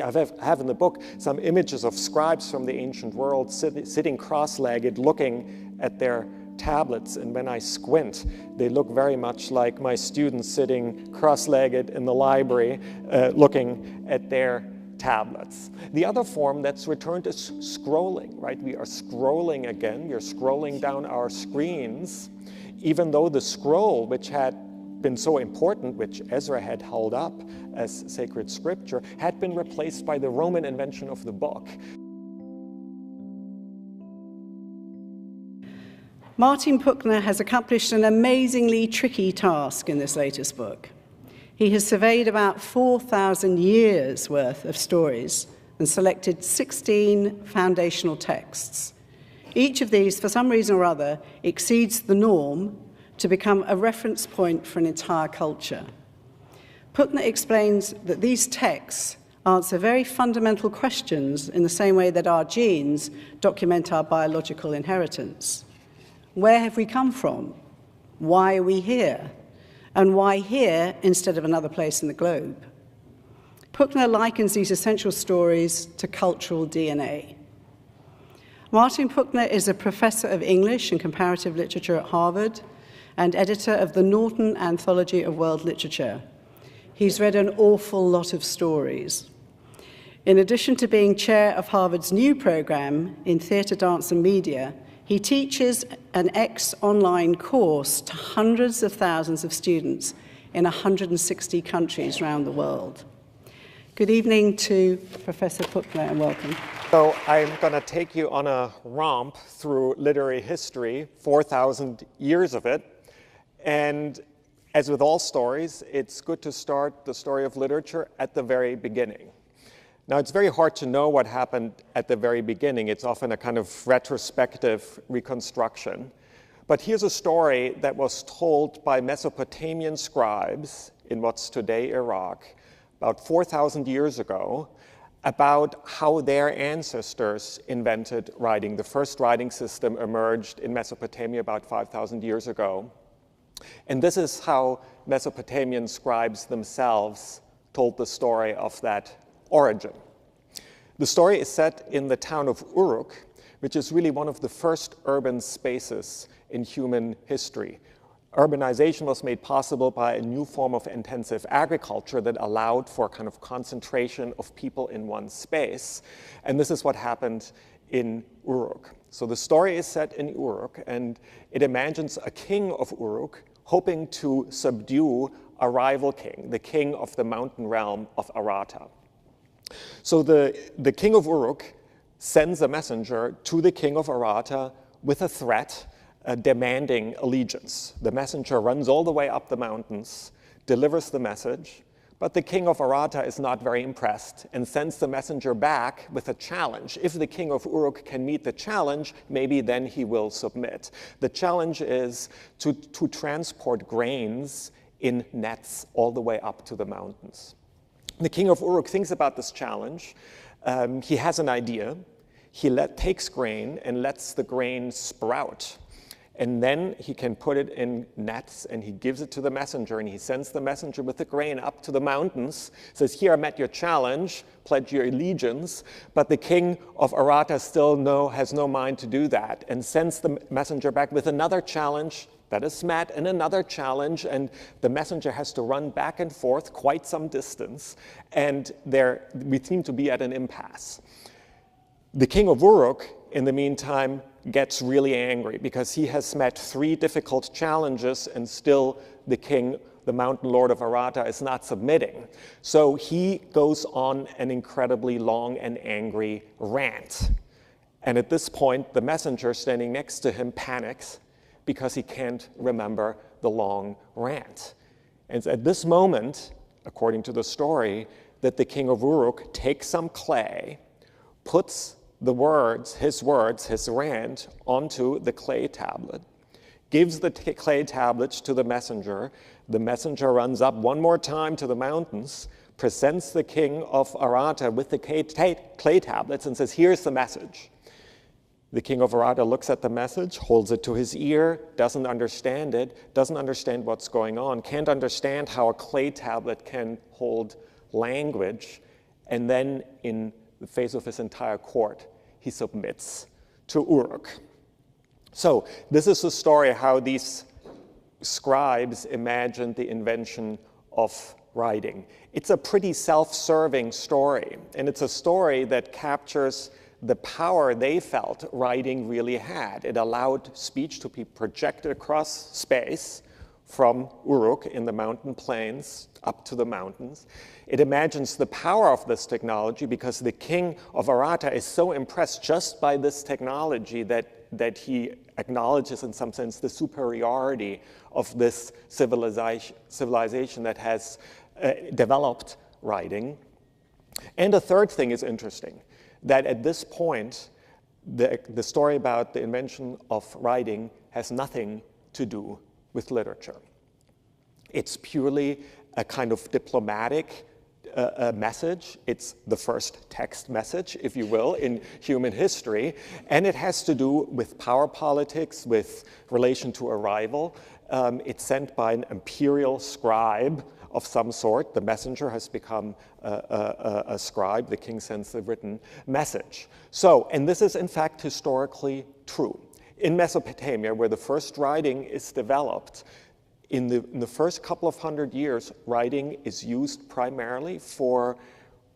I have in the book some images of scribes from the ancient world sitting cross-legged, looking at their tablets, and when I squint, they look very much like my students sitting cross-legged in the library, looking at their tablets. The other form that's returned is scrolling, right? We are scrolling again. You're scrolling down our screens, even though the scroll, which had been so important, which Ezra had held up as sacred scripture, had been replaced by the Roman invention of the book. Martin Puchner has accomplished an amazingly tricky task in this latest book. He has surveyed about 4,000 years' worth of stories and selected 16 foundational texts. Each of these, for some reason or other, exceeds the norm to become a reference point for an entire culture. Puchner explains that these texts answer very fundamental questions in the same way that our genes document our biological inheritance. Where have we come from? Why are we here? And why here instead of another place in the globe? Puchner likens these essential stories to cultural DNA. Martin Puchner is a professor of English and comparative literature at Harvard and editor of the Norton Anthology of World Literature. He's read an awful lot of stories. In addition to being chair of Harvard's new program in theater, dance, and media, he teaches an online course to hundreds of thousands of students in 160 countries around the world. Good evening to Professor Puchner, and welcome. So I'm going to take you on a romp through literary history, 4,000 years of it. And as with all stories, it's good to start the story of literature at the very beginning. Now, it's very hard to know what happened at the very beginning. It's often a kind of retrospective reconstruction. But here's a story that was told by Mesopotamian scribes in what's today Iraq about 4,000 years ago about how their ancestors invented writing. The first writing system emerged in Mesopotamia about 5,000 years ago. And this is how Mesopotamian scribes themselves told the story of that origin. The story is set in the town of Uruk, which is really one of the first urban spaces in human history. Urbanization was made possible by a new form of intensive agriculture that allowed for kind of concentration of people in one space. And this is what happened in Uruk. So the story is set in Uruk, and it imagines a king of Uruk hoping to subdue a rival king, the king of the mountain realm of Arata. So the king of Uruk sends a messenger to the king of Arata with a threat demanding allegiance. The messenger runs all the way up the mountains, delivers the message, but the king of Arata is not very impressed and sends the messenger back with a challenge. If the king of Uruk can meet the challenge, maybe then he will submit. The challenge is to transport grains in nets all the way up to the mountains. The king of Uruk thinks about this challenge. He has an idea. He takes grain and lets the grain sprout. And then he can put it in nets, and he gives it to the messenger, and he sends the messenger with the grain up to the mountains, says, here, I met your challenge, pledge your allegiance. But the king of Arata still has no mind to do that, and sends the messenger back with another challenge that is met, and another challenge, and the messenger has to run back and forth quite some distance, and we seem to be at an impasse. The king of Uruk, in the meantime, gets really angry because he has met 3 difficult challenges, and still the king, the mountain lord of Arata, is not submitting. So he goes on an incredibly long and angry rant. And at this point, the messenger standing next to him panics because he can't remember the long rant. And it's at this moment, according to the story, that the king of Uruk takes some clay, puts his rant, onto the clay tablet, gives the clay tablets to the messenger. The messenger runs up one more time to the mountains, presents the king of Arata with the clay tablets and says, here's the message. The king of Arata looks at the message, holds it to his ear, doesn't understand it, doesn't understand what's going on, can't understand how a clay tablet can hold language, and then in the face of his entire court, he submits to Uruk. So this is the story how these scribes imagined the invention of writing. It's a pretty self-serving story, and it's a story that captures the power they felt writing really had. It allowed speech to be projected across space from Uruk in the mountain plains up to the mountains. It imagines the power of this technology because the king of Arata is so impressed just by this technology that he acknowledges in some sense the superiority of this civilization that has developed writing. And a third thing is interesting, that at this point, the story about the invention of writing has nothing to do with literature. It's purely a kind of diplomatic message. It's the first text message, if you will, in human history. And it has to do with power politics, with relation to a rival. It's sent by an imperial scribe of some sort. The messenger has become a scribe. The king sends the written message. So, and this is in fact historically true. In Mesopotamia, where the first writing is developed, in the first couple of hundred years, writing is used primarily for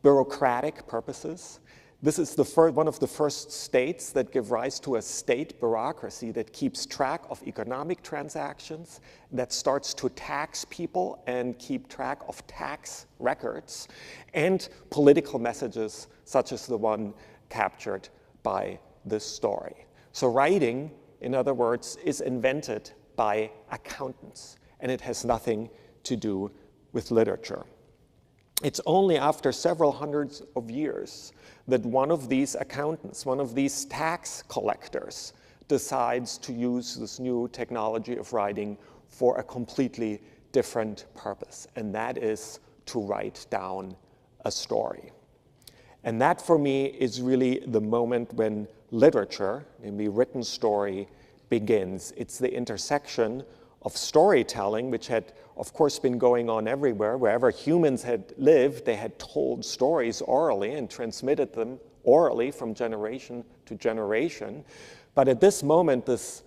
bureaucratic purposes. This is one of the first states that give rise to a state bureaucracy that keeps track of economic transactions, that starts to tax people and keep track of tax records, and political messages such as the one captured by this story. So writing, in other words, is invented by accountants, and it has nothing to do with literature. It's only after several hundreds of years that one of these accountants, one of these tax collectors, decides to use this new technology of writing for a completely different purpose, and that is to write down a story. And that, for me, is really the moment when literature, namely written story, begins. It's the intersection of storytelling, which had, of course, been going on everywhere. Wherever humans had lived, they had told stories orally and transmitted them orally from generation to generation. But at this moment, this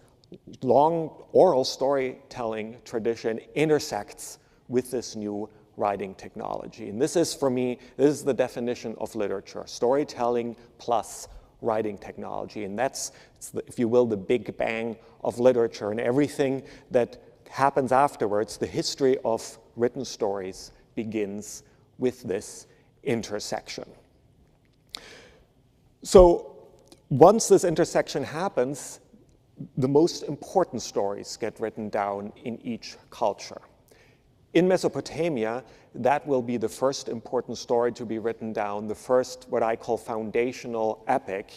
long oral storytelling tradition intersects with this new writing technology. And this is, for me, this is the definition of literature: storytelling plus writing technology. And that's, if you will, the big bang of literature. And everything that happens afterwards, the history of written stories, begins with this intersection. So once this intersection happens, the most important stories get written down in each culture. In Mesopotamia, that will be the first important story to be written down. The first, what I call foundational epic,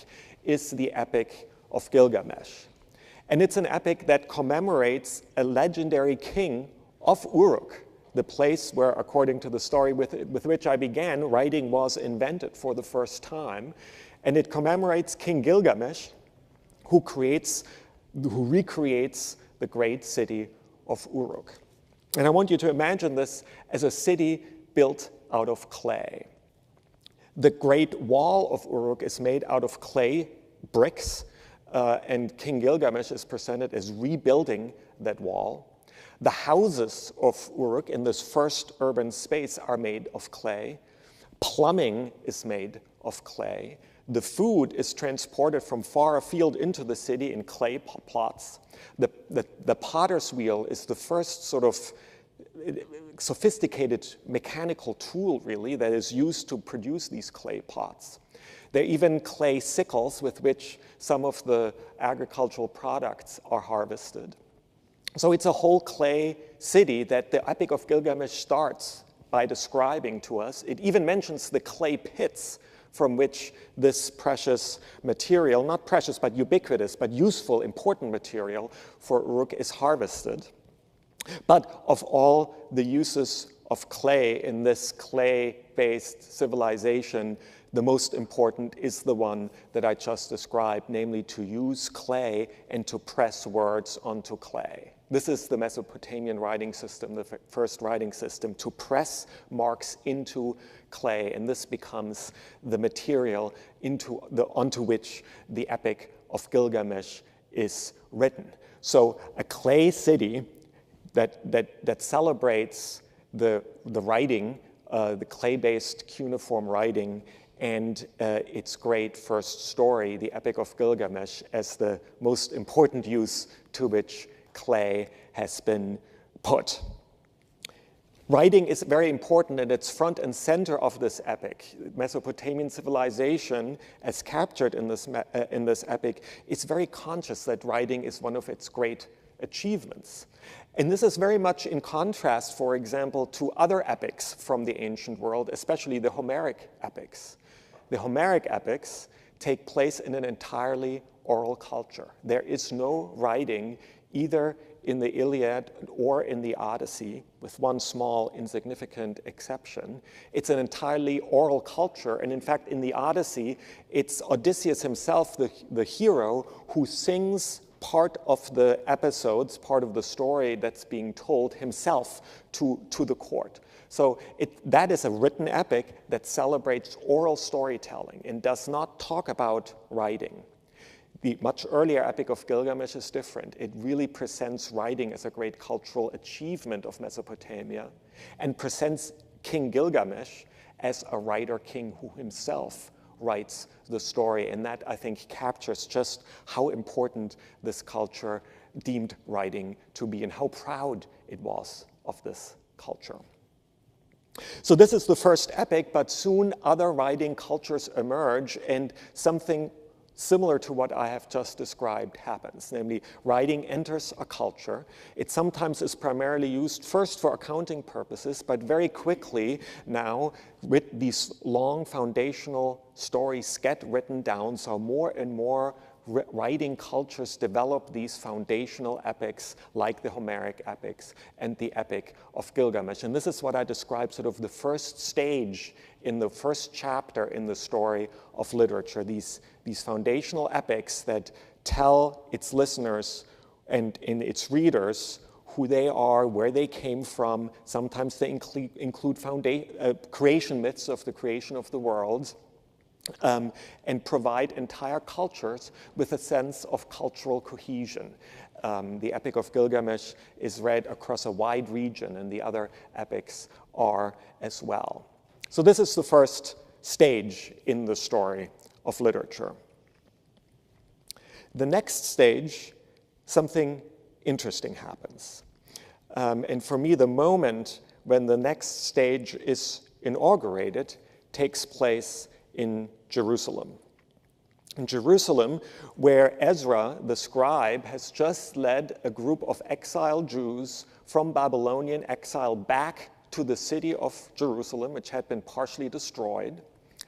is the Epic of Gilgamesh. And it's an epic that commemorates a legendary king of Uruk, the place where, according to the story with which I began, writing was invented for the first time. And it commemorates King Gilgamesh, who recreates the great city of Uruk. And I want you to imagine this as a city built out of clay. The Great Wall of Uruk is made out of clay bricks, and King Gilgamesh is presented as rebuilding that wall. The houses of Uruk in this first urban space are made of clay. Plumbing is made of clay. The food is transported from far afield into the city in clay plots. The potter's wheel is the first sort of sophisticated mechanical tool, really, that is used to produce these clay pots. There are even clay sickles with which some of the agricultural products are harvested. So it's a whole clay city that the Epic of Gilgamesh starts by describing to us. It even mentions the clay pits from which this precious material, not precious but ubiquitous, but useful, important material for Uruk is harvested. But of all the uses of clay in this clay-based civilization, the most important is the one that I just described, namely to use clay and to press words onto clay. This is the Mesopotamian writing system, the first writing system, to press marks into clay, and this becomes the material onto which the Epic of Gilgamesh is written. So a clay city that celebrates the writing, the clay-based cuneiform writing, and its great first story, the Epic of Gilgamesh, as the most important use to which clay has been put. Writing is very important, and it's front and center of this epic. Mesopotamian civilization, as captured in this epic, is very conscious that writing is one of its great achievements. And this is very much in contrast, for example, to other epics from the ancient world, especially the Homeric epics. The Homeric epics take place in an entirely oral culture. There is no writing either in the Iliad or in the Odyssey, with one small insignificant exception. It's an entirely oral culture, and in fact in the Odyssey, it's Odysseus himself, the hero, who sings part of the episodes, part of the story that's being told himself to the court. So that is a written epic that celebrates oral storytelling and does not talk about writing. The much earlier Epic of Gilgamesh is different. It really presents writing as a great cultural achievement of Mesopotamia and presents King Gilgamesh as a writer king who himself writes the story. And that, I think, captures just how important this culture deemed writing to be and how proud it was of this culture. So this is the first epic, but soon other writing cultures emerge, and something similar to what I have just described happens, namely writing enters a culture. It sometimes is primarily used first for accounting purposes, but very quickly now with these long foundational stories get written down, so more and more writing cultures develop these foundational epics like the Homeric epics and the Epic of Gilgamesh. And this is what I describe sort of the first stage in the first chapter in the story of literature, these foundational epics that tell its listeners and its readers who they are, where they came from. Sometimes they include creation myths of the creation of the world, and provide entire cultures with a sense of cultural cohesion. The Epic of Gilgamesh is read across a wide region, and the other epics are as well. So this is the first stage in the story of literature. The next stage, something interesting happens. And for me, the moment when the next stage is inaugurated takes place in Jerusalem. In Jerusalem, where Ezra, the scribe, has just led a group of exiled Jews from Babylonian exile back to the city of Jerusalem, which had been partially destroyed,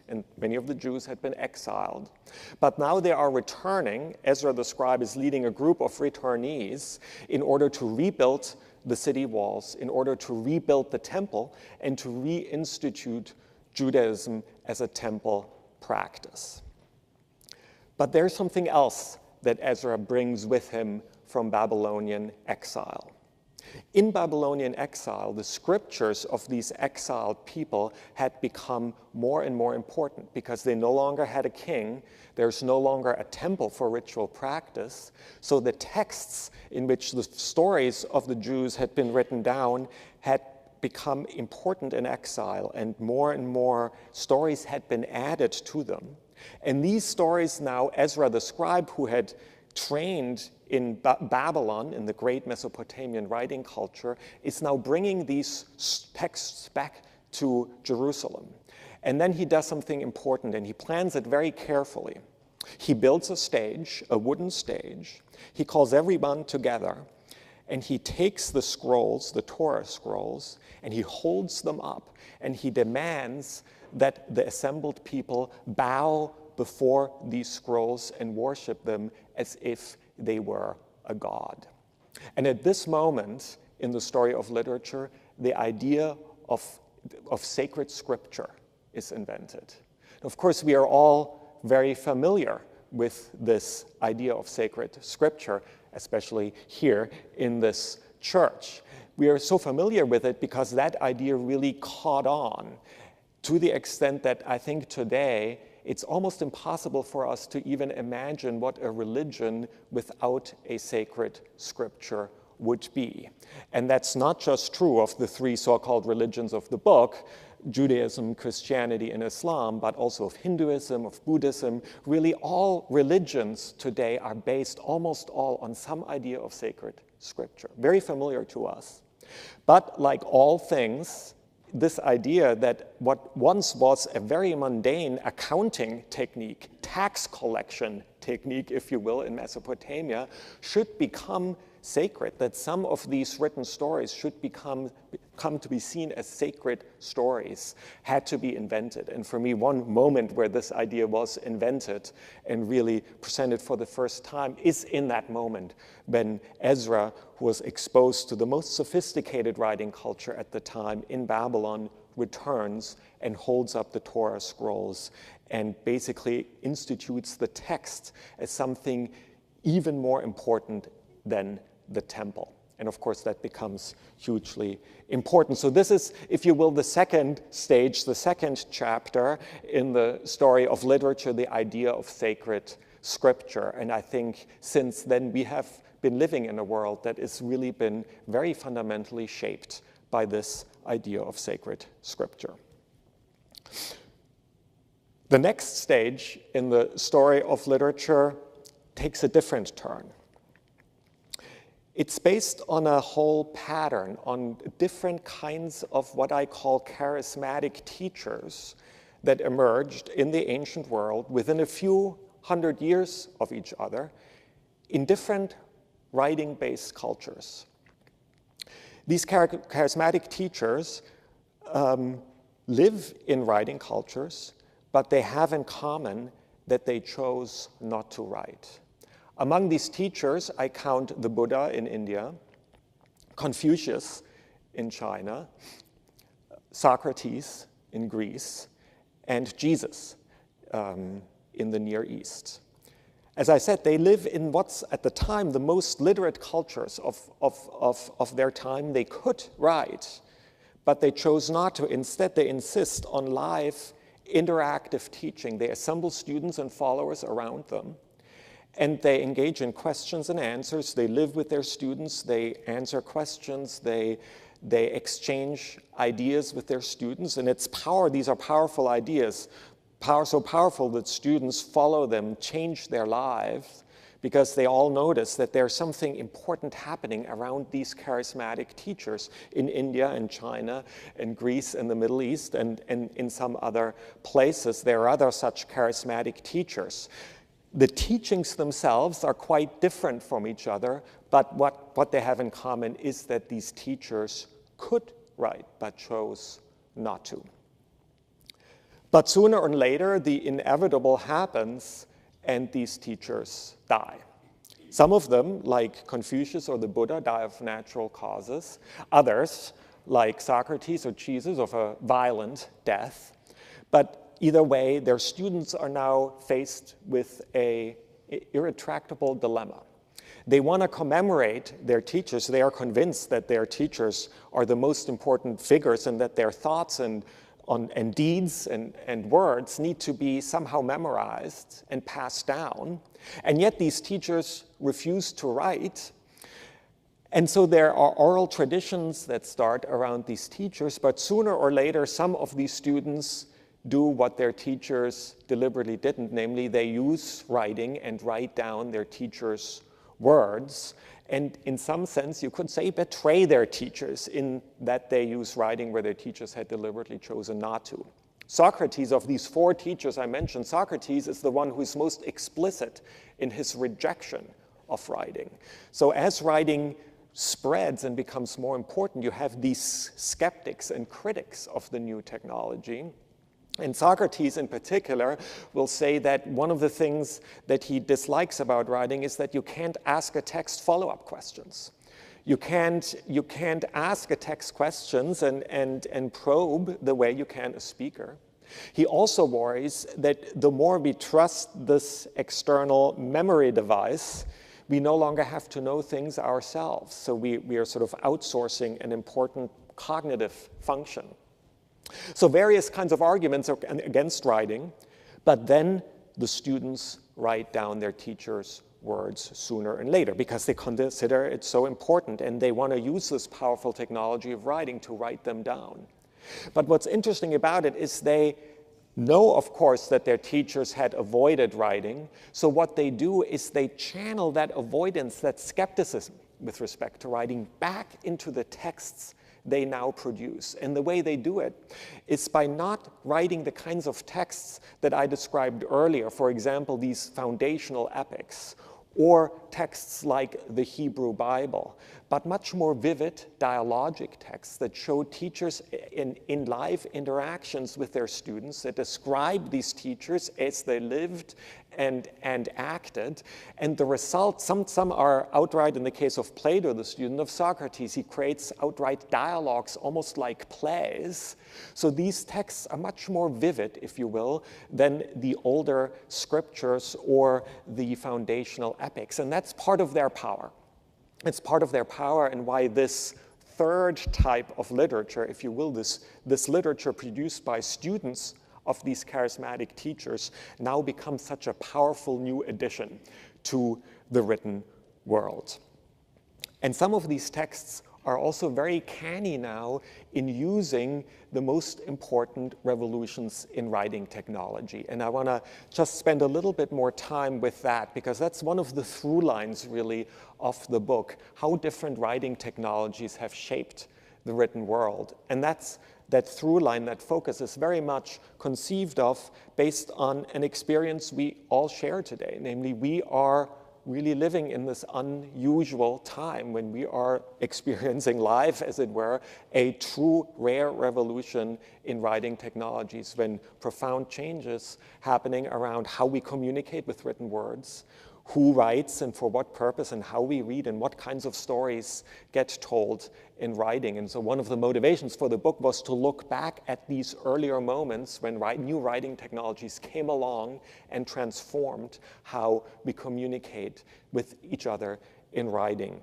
and many of the Jews had been exiled. But now they are returning. Ezra the scribe is leading a group of returnees in order to rebuild the city walls, in order to rebuild the temple, and to reinstitute Judaism as a temple practice. But there's something else that Ezra brings with him from Babylonian exile. In Babylonian exile, the scriptures of these exiled people had become more and more important because they no longer had a king. There's no longer a temple for ritual practice. So the texts in which the stories of the Jews had been written down had become important in exile, and more stories had been added to them. And these stories now, Ezra the scribe, who had trained in Babylon, in the great Mesopotamian writing culture, is now bringing these texts back to Jerusalem. And then he does something important, and he plans it very carefully. He builds a stage, a wooden stage. He calls everyone together, and he takes the scrolls, the Torah scrolls, and he holds them up, and he demands that the assembled people bow before these scrolls and worship them as if they were a god. And at this moment, in the story of literature, the idea of sacred scripture is invented. Of course, we are all very familiar with this idea of sacred scripture, especially here in this church. We are so familiar with it because that idea really caught on to the extent that I think today it's almost impossible for us to even imagine what a religion without a sacred scripture would be. And that's not just true of the three so-called religions of the book, Judaism, Christianity, and Islam, but also of Hinduism, of Buddhism. Really, all religions today are based almost all on some idea of sacred scripture, very familiar to us. But like all things, this idea that what once was a very mundane accounting technique, tax collection technique, if you will, in Mesopotamia, should become sacred, that some of these written stories should come to be seen as sacred stories, had to be invented. And for me, one moment where this idea was invented and really presented for the first time is in that moment when Ezra, who was exposed to the most sophisticated writing culture at the time in Babylon, returns and holds up the Torah scrolls and basically institutes the text as something even more important than the temple. And of course, that becomes hugely important. So this is, if you will, the second stage, the second chapter in the story of literature, the idea of sacred scripture. And I think since then we have been living in a world that has really been very fundamentally shaped by this idea of sacred scripture. The next stage in the story of literature takes a different turn. It's based on a whole pattern, on different kinds of what I call charismatic teachers that emerged in the ancient world within a few hundred years of each other in different writing-based cultures. These charismatic teachers live in writing cultures, but they have in common that they chose not to write. Among these teachers, I count the Buddha in India, Confucius in China, Socrates in Greece, and Jesus in the Near East. As I said, they live in what's at the time the most literate cultures of their time. They could write, but they chose not to. Instead, they insist on live, interactive teaching. They assemble students and followers around them, and they engage in questions and answers. They live with their students. They answer questions. They exchange ideas with their students. And it's power. These are powerful ideas, so powerful that students follow them, change their lives, because they all notice that there's something important happening around these charismatic teachers in India and China and Greece and the Middle East and in some other places. There are other such charismatic teachers. The teachings themselves are quite different from each other, but what they have in common is that these teachers could write, but chose not to. But sooner or later, the inevitable happens, and these teachers die. Some of them, like Confucius or the Buddha, die of natural causes. Others, like Socrates or Jesus, of a violent death. But either way, their students are now faced with an irretractable dilemma. They want to commemorate their teachers. They are convinced that their teachers are the most important figures and that their thoughts and deeds and words need to be somehow memorized and passed down. And yet these teachers refuse to write. And so there are oral traditions that start around these teachers, but sooner or later, some of these students do what their teachers deliberately didn't, namely they use writing and write down their teachers' words, and in some sense you could say betray their teachers in that they use writing where their teachers had deliberately chosen not to. Socrates, of these four teachers I mentioned, Socrates is the one who is most explicit in his rejection of writing. So as writing spreads and becomes more important, you have these skeptics and critics of the new technology. And Socrates in particular will say that one of the things that he dislikes about writing is that you can't ask a text follow-up questions. You can't ask a text questions and probe the way you can a speaker. He also worries that the more we trust this external memory device, we no longer have to know things ourselves. So we are sort of outsourcing an important cognitive function. So various kinds of arguments are against writing, but then the students write down their teachers' words sooner and later because they consider it so important and they want to use this powerful technology of writing to write them down. But what's interesting about it is they know, of course, that their teachers had avoided writing. So what they do is they channel that avoidance, that skepticism with respect to writing back into the texts they now produce. And the way they do it is by not writing the kinds of texts that I described earlier, for example, these foundational epics, or texts like the Hebrew Bible, but much more vivid dialogic texts that show teachers in live interactions with their students, that describe these teachers as they lived and acted. And the result, some are outright, in the case of Plato, the student of Socrates, he creates outright dialogues, almost like plays. So these texts are much more vivid, if you will, than the older scriptures or the foundational epics. And that's part of their power. It's part of their power and why this third type of literature, if you will, this literature produced by students of these charismatic teachers now becomes such a powerful new addition to the written world. And some of these texts are also very canny now in using the most important revolutions in writing technology. And I want to just spend a little bit more time with that because that's one of the through lines really of the book, how different writing technologies have shaped the written world. And that's that through line, that focus is very much conceived of based on an experience we all share today. Namely, we are really living in this unusual time when we are experiencing live, as it were, a true rare revolution in writing technologies, when profound changes happening around how we communicate with written words, who writes and for what purpose, and how we read and what kinds of stories get told in writing. And so one of the motivations for the book was to look back at these earlier moments when new writing technologies came along and transformed how we communicate with each other in writing.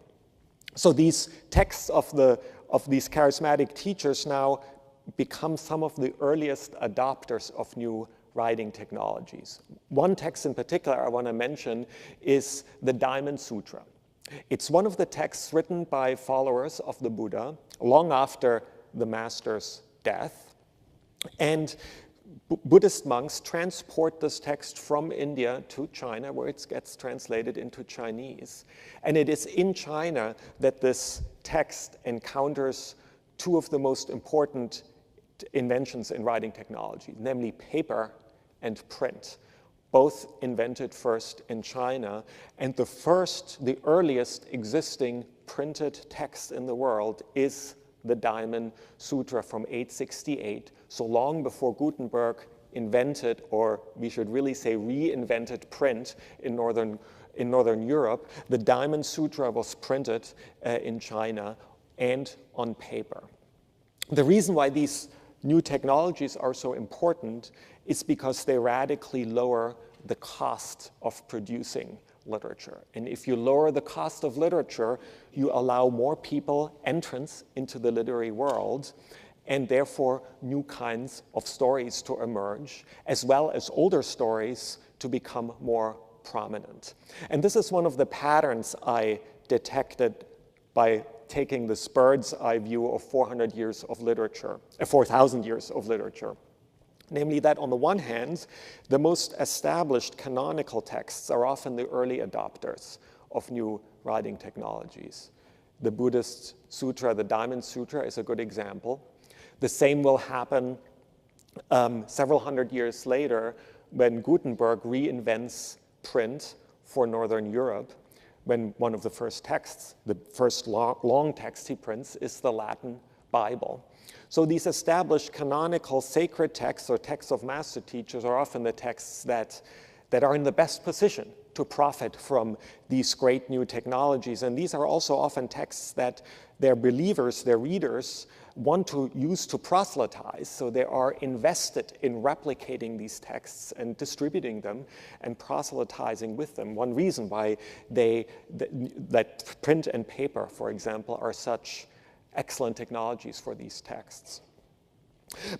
So these texts of these charismatic teachers now become some of the earliest adopters of new writing technologies. One text in particular I want to mention is the Diamond Sutra. It's one of the texts written by followers of the Buddha long after the master's death. And Buddhist monks transport this text from India to China, where it gets translated into Chinese. And it is in China that this text encounters two of the most important inventions in writing technology, namely paper and print, both invented first in China. And the earliest existing printed text in the world is the Diamond Sutra from 868, so long before Gutenberg invented, or we should really say reinvented, print in Northern Europe. The Diamond Sutra was printed in China and on paper. The reason why these new technologies are so important is because they radically lower the cost of producing literature. And if you lower the cost of literature, you allow more people entrance into the literary world, and therefore new kinds of stories to emerge, as well as older stories to become more prominent. And this is one of the patterns I detected by taking this bird's eye view of 400 years of literature, 4,000 years of literature. Namely that on the one hand, the most established canonical texts are often the early adopters of new writing technologies. The Buddhist sutra, the Diamond Sutra, is a good example. The same will happen several hundred years later when Gutenberg reinvents print for Northern Europe, when one of the first texts, the first long text he prints, is the Latin Bible. So these established canonical sacred texts or texts of master teachers are often the texts that are in the best position to profit from these great new technologies. And these are also often texts that their believers, their readers, want to use to proselytize. So they are invested in replicating these texts and distributing them and proselytizing with them. One reason why that print and paper, for example, are such excellent technologies for these texts.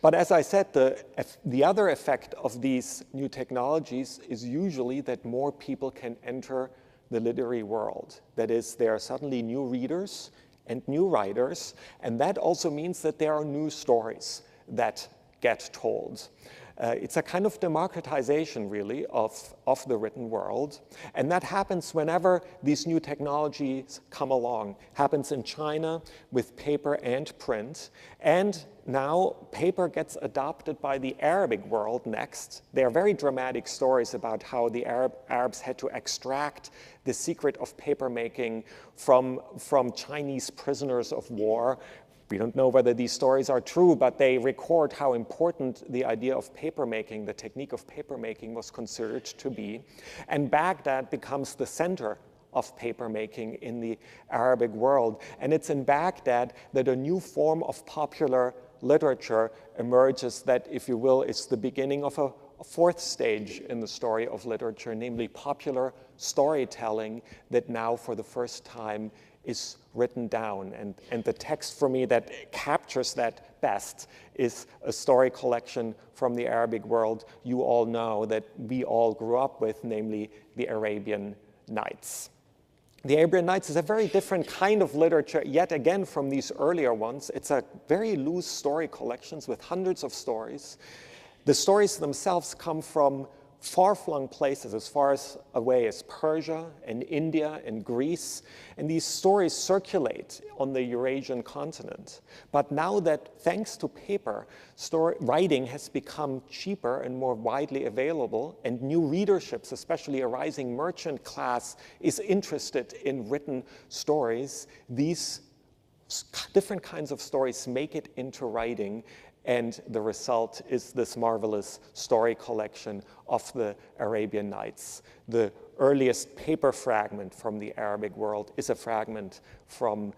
But as I said, the other effect of these new technologies is usually that more people can enter the literary world. That is, there are suddenly new readers and new writers, and that also means that there are new stories that get told. It's a kind of democratization, really, of the written world. And that happens whenever these new technologies come along. Happens in China with paper and print. And now paper gets adopted by the Arabic world next. There are very dramatic stories about how the Arabs had to extract the secret of paper making from Chinese prisoners of war. We don't know whether these stories are true, but they record how important the idea of papermaking, the technique of papermaking, was considered to be. And Baghdad becomes the center of papermaking in the Arabic world. And it's in Baghdad that a new form of popular literature emerges that, if you will, is the beginning of a fourth stage in the story of literature, namely popular storytelling that now, for the first time, is written down. And the text for me that captures that best is a story collection from the Arabic world you all know, that we all grew up with, namely the Arabian Nights. The Arabian Nights is a very different kind of literature, yet again, from these earlier ones. It's a very loose story collections with hundreds of stories. The stories themselves come from far-flung places, as far away as Persia and India and Greece, and these stories circulate on the Eurasian continent. But now that, thanks to paper, writing has become cheaper and more widely available, and new readerships, especially a rising merchant class, is interested in written stories, these different kinds of stories make it into writing. And the result is this marvelous story collection of the Arabian Nights. The earliest paper fragment from the Arabic world is a fragment from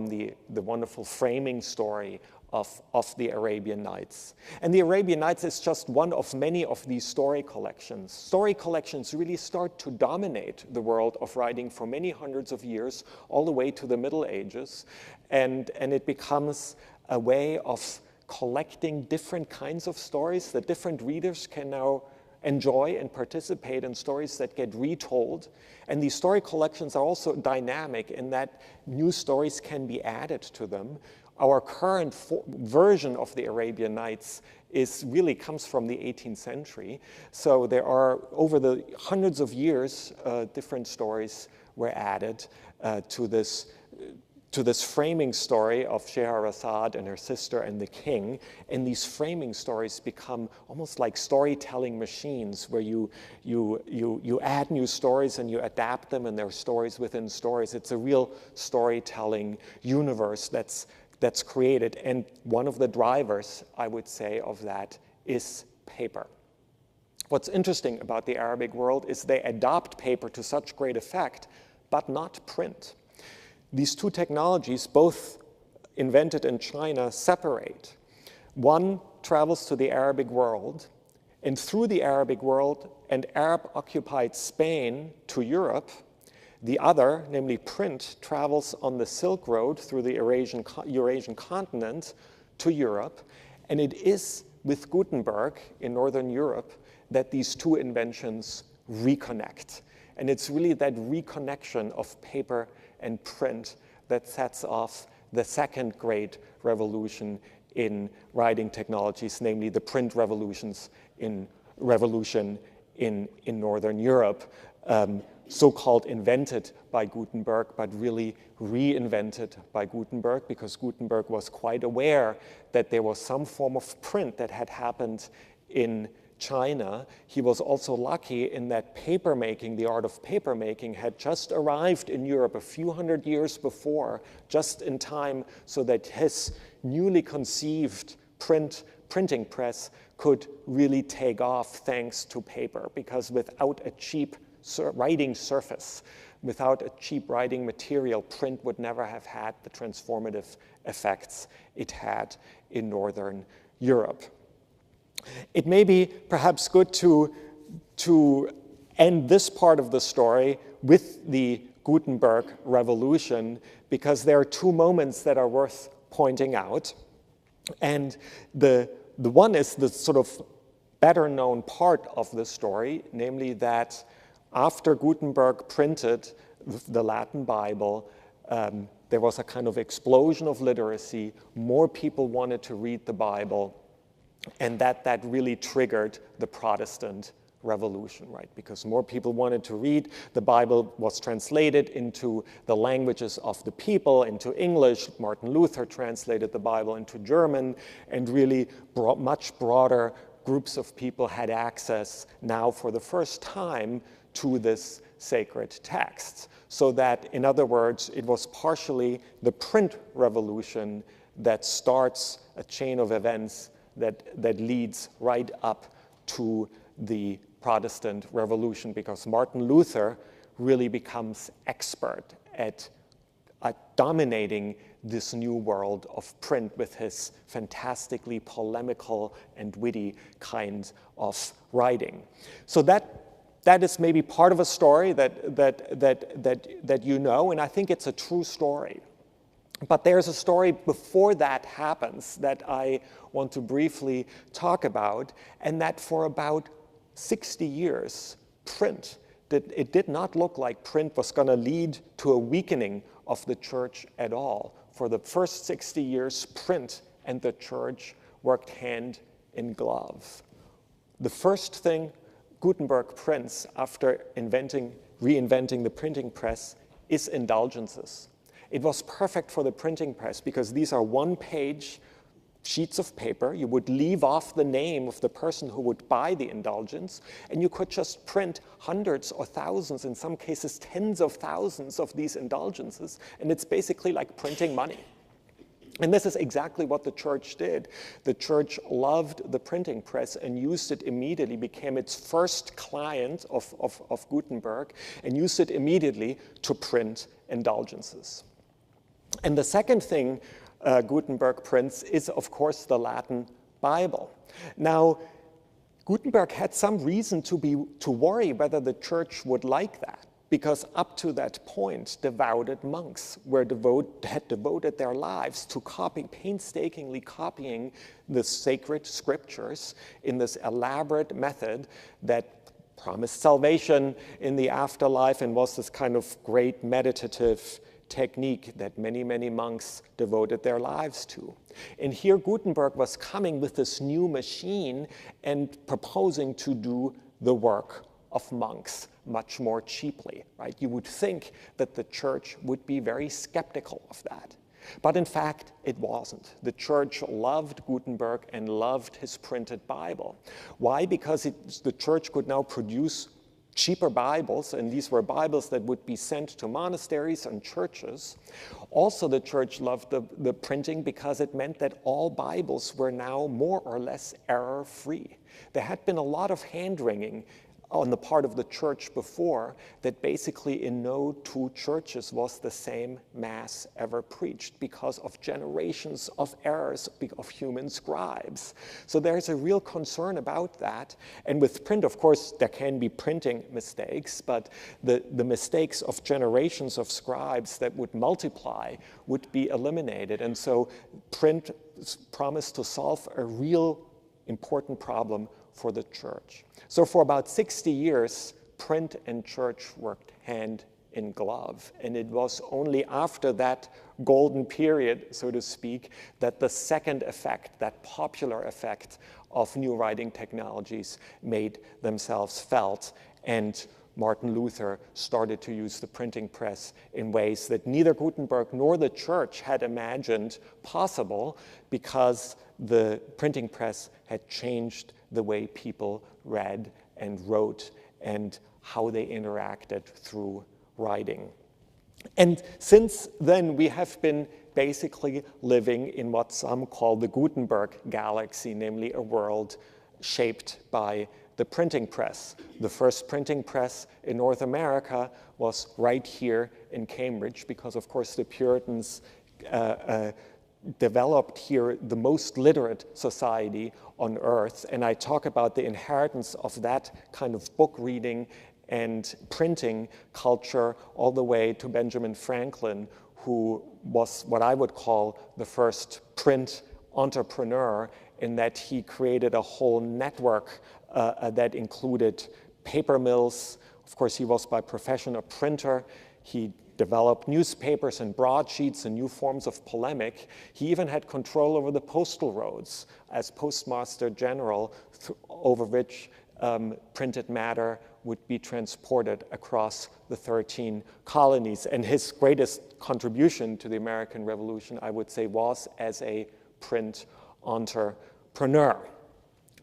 the wonderful framing story of the Arabian Nights. And the Arabian Nights is just one of many of these story collections. Story collections really start to dominate the world of writing for many hundreds of years, all the way to the Middle Ages. And it becomes a way of collecting different kinds of stories that different readers can now enjoy and participate in, stories that get retold. And these story collections are also dynamic in that new stories can be added to them. Our current version of the Arabian Nights really comes from the 18th century. So there are, over the hundreds of years, different stories were added to this framing story of Scheherazade and her sister and the king. And these framing stories become almost like storytelling machines, where you add new stories and you adapt them, and there are stories within stories. It's a real storytelling universe that's created. And one of the drivers, I would say, of that is paper. What's interesting about the Arabic world is they adopt paper to such great effect, but not print. These two technologies, both invented in China, separate. One travels to the Arabic world, and through the Arabic world and Arab-occupied Spain to Europe. The other, namely print, travels on the Silk Road through the Eurasian continent to Europe. And it is with Gutenberg in Northern Europe that these two inventions reconnect. And it's really that reconnection of paper and print that sets off the second great revolution in writing technologies, namely the print revolution in Northern Europe, so-called invented by Gutenberg, but really reinvented by Gutenberg, because Gutenberg was quite aware that there was some form of print that had happened in China. He was also lucky in that papermaking, the art of papermaking, had just arrived in Europe a few hundred years before, just in time so that his newly conceived printing press could really take off thanks to paper, because without a cheap writing surface. Without a cheap writing material, print would never have had the transformative effects it had in Northern Europe. It may be perhaps good to end this part of the story with the Gutenberg Revolution, because there are two moments that are worth pointing out. And the one is the sort of better known part of the story, namely that after Gutenberg printed the Latin Bible, there was a kind of explosion of literacy. More people wanted to read the Bible, and that really triggered the Protestant Revolution, right? Because more people wanted to read. The Bible was translated into the languages of the people, into English. Martin Luther translated the Bible into German, and really much broader groups of people had access now for the first time to this sacred text. So that, in other words, it was partially the print revolution that starts a chain of events that leads right up to the Protestant Revolution, because Martin Luther really becomes expert at dominating this new world of print with his fantastically polemical and witty kind of writing. So that is maybe part of a story that you know, and I think it's a true story. But there's a story before that happens that I want to briefly talk about, and that for about 60 years, it did not look like print was going to lead to a weakening of the church at all. For the first 60 years, print and the church worked hand in glove. The first thing Gutenberg prints after reinventing the printing press is indulgences. It was perfect for the printing press because these are one-page sheets of paper. You would leave off the name of the person who would buy the indulgence, and you could just print hundreds or thousands, in some cases tens of thousands of these indulgences, and it's basically like printing money. And this is exactly what the church did. The church loved the printing press and used it immediately, became its first client of Gutenberg, and used it immediately to print indulgences. And the second thing Gutenberg prints is, of course, the Latin Bible. Now, Gutenberg had some reason to worry whether the church would like that, because up to that point, devoted monks had devoted their lives to painstakingly copying the sacred scriptures in this elaborate method that promised salvation in the afterlife and was this kind of great meditative technique that many, many monks devoted their lives to. And here Gutenberg was coming with this new machine and proposing to do the work of monks much more cheaply, right? You would think that the church would be very skeptical of that. But in fact, it wasn't. The church loved Gutenberg and loved his printed Bible. Why? Because the church could now produce cheaper Bibles, and these were Bibles that would be sent to monasteries and churches. Also, the church loved the printing because it meant that all Bibles were now more or less error-free. There had been a lot of hand-wringing on the part of the church before, that basically in no two churches was the same mass ever preached because of generations of errors of human scribes. So there's a real concern about that. And with print, of course, there can be printing mistakes, but the mistakes of generations of scribes that would multiply would be eliminated. And so print promised to solve a real important problem for the church. So for about 60 years, print and church worked hand in glove. And it was only after that golden period, so to speak, that the second effect, that popular effect of new writing technologies made themselves felt. And Martin Luther started to use the printing press in ways that neither Gutenberg nor the church had imagined possible, because the printing press had changed the way people read and wrote and how they interacted through writing. And since then, we have been basically living in what some call the Gutenberg galaxy, namely a world shaped by the printing press. The first printing press in North America was right here in Cambridge because, of course, the Puritans developed here the most literate society on earth. And I talk about the inheritance of that kind of book reading and printing culture all the way to Benjamin Franklin, who was what I would call the first print entrepreneur, in that he created a whole network that included paper mills. Of course, he was by profession a printer. He developed newspapers and broadsheets and new forms of polemic. He even had control over the postal roads as Postmaster General, over which printed matter would be transported across the 13 colonies. And his greatest contribution to the American Revolution, I would say, was as a print entrepreneur.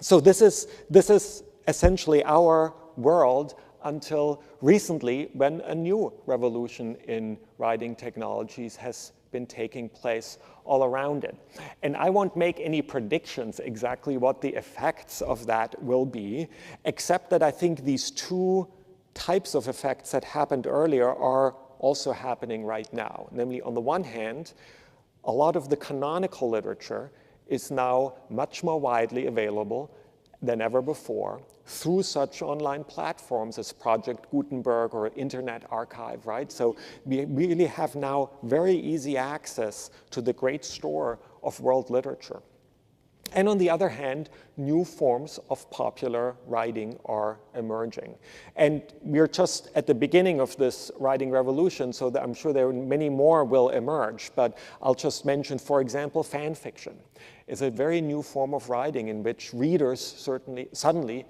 So this is essentially our world until recently, when a new revolution in writing technologies has been taking place all around it. And I won't make any predictions exactly what the effects of that will be, except that I think these two types of effects that happened earlier are also happening right now. Namely, on the one hand, a lot of the canonical literature is now much more widely available than ever before through such online platforms as Project Gutenberg or Internet Archive, right? So we really have now very easy access to the great store of world literature. And on the other hand, new forms of popular writing are emerging. And we're just at the beginning of this writing revolution, so that I'm sure there are many more will emerge. But I'll just mention, for example, fan fiction is a very new form of writing in which readers suddenly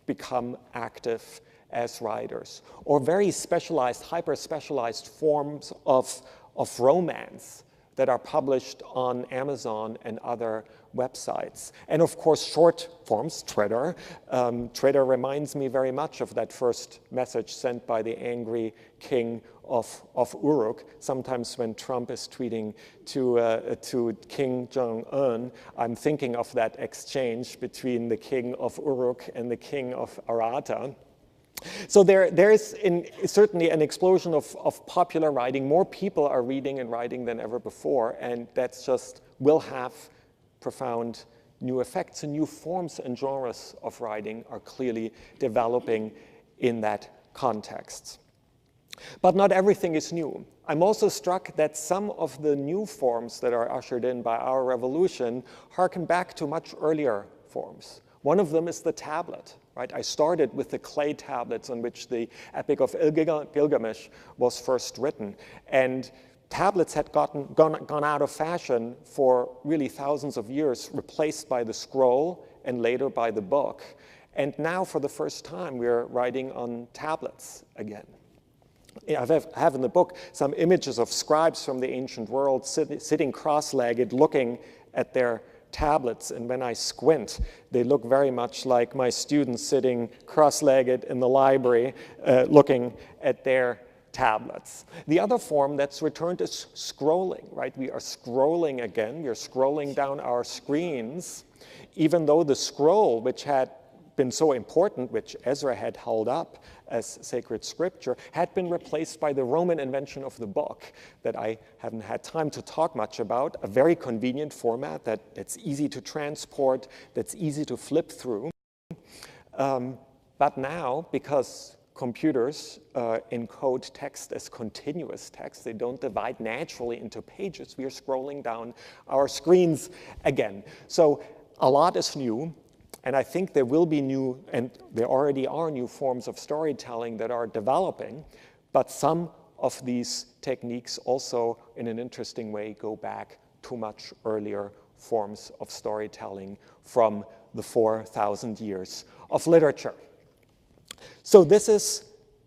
become active as writers. Or very specialized, hyper-specialized forms of romance that are published on Amazon and other websites. And of course, short forms, Twitter. Twitter reminds me very much of that first message sent by the angry king of Uruk. Sometimes when Trump is tweeting to King Jong-un, I'm thinking of that exchange between the king of Uruk and the king of Arata. So there is certainly an explosion of popular writing. More people are reading and writing than ever before, and that's just will have profound new effects, and new forms and genres of writing are clearly developing in that context. But not everything is new. I'm also struck that some of the new forms that are ushered in by our revolution harken back to much earlier forms. One of them is the tablet. Right? I started with the clay tablets on which the Epic of Gilgamesh was first written. And tablets had gone out of fashion for really thousands of years, replaced by the scroll and later by the book. And now, for the first time, we're writing on tablets again. I have in the book some images of scribes from the ancient world sitting cross-legged, looking at their tablets, and when I squint, they look very much like my students sitting cross-legged in the library looking at their tablets. The other form that's returned is scrolling, right? We are scrolling again. We are scrolling down our screens, even though the scroll, which had been so important, which Ezra had held up as sacred scripture, had been replaced by the Roman invention of the book that I haven't had time to talk much about, a very convenient format that's easy to transport, that's easy to flip through. But now, because computers encode text as continuous text, they don't divide naturally into pages, we are scrolling down our screens again. So a lot is new. And I think there will be new, and there already are new forms of storytelling that are developing, but some of these techniques also, in an interesting way, go back to much earlier forms of storytelling from the 4,000 years of literature. So this is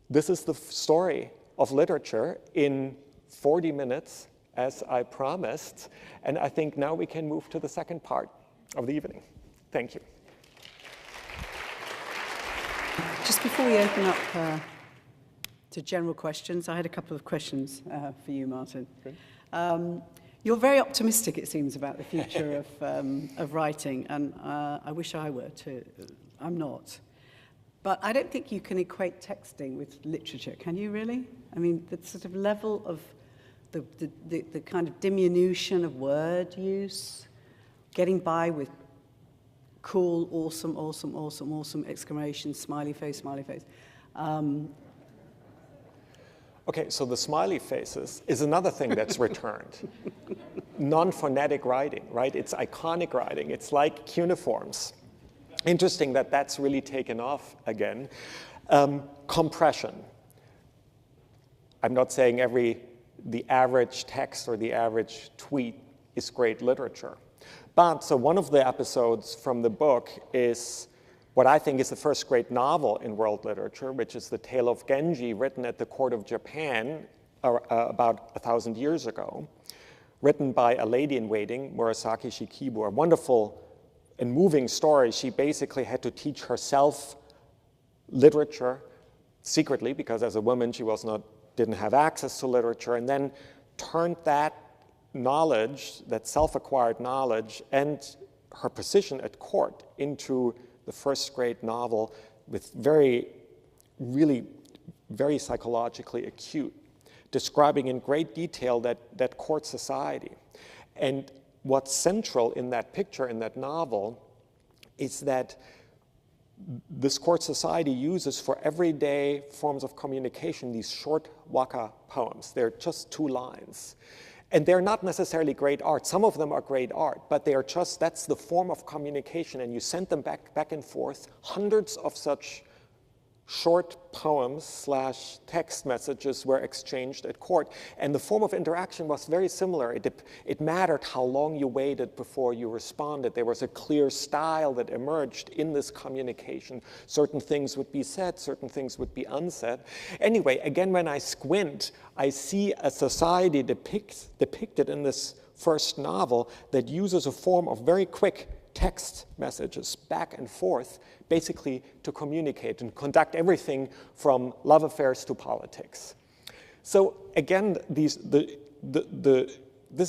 the story of literature in 40 minutes, as I promised, and I think now we can move to the second part of the evening. Thank you. Just before we open up to general questions, I had a couple of questions for you, Martin. You're very optimistic, it seems, about the future of writing, and I wish I were too. I'm not. But I don't think you can equate texting with literature, can you really? I mean, the sort of level of the kind of diminution of word use, getting by with cool, awesome, awesome, awesome, awesome, exclamation, smiley face, smiley face. Okay, so the smiley faces is another thing that's returned. Non-phonetic writing, right? It's iconic writing. It's like cuneiforms. Interesting that that's really taken off again. Compression. I'm not saying the average text or the average tweet is great literature. But so one of the episodes from the book is what I think is the first great novel in world literature, which is The Tale of Genji, written at the court of Japan about 1,000 years ago, written by a lady-in-waiting, Murasaki Shikibu, a wonderful and moving story. She basically had to teach herself literature secretly, because as a woman she didn't have access to literature, and then turned that knowledge, that self-acquired knowledge, and her position at court into the first great novel with really very psychologically acute, describing in great detail that court society. And what's central in that picture, in that novel, is that this court society uses for everyday forms of communication these short waka poems. They're just 2 lines. And they're not necessarily great art. Some of them are great art, but they are just, that's the form of communication, and you send them back and forth. Hundreds of such short poems / text messages were exchanged at court, and the form of interaction was very similar. It mattered how long you waited before you responded. There was a clear style that emerged in this communication. Certain things would be said, certain things would be unsaid. Anyway, again, when I squint, I see a society depicted in this first novel that uses a form of very quick text messages back and forth, basically to communicate and conduct everything from love affairs to politics. So again, this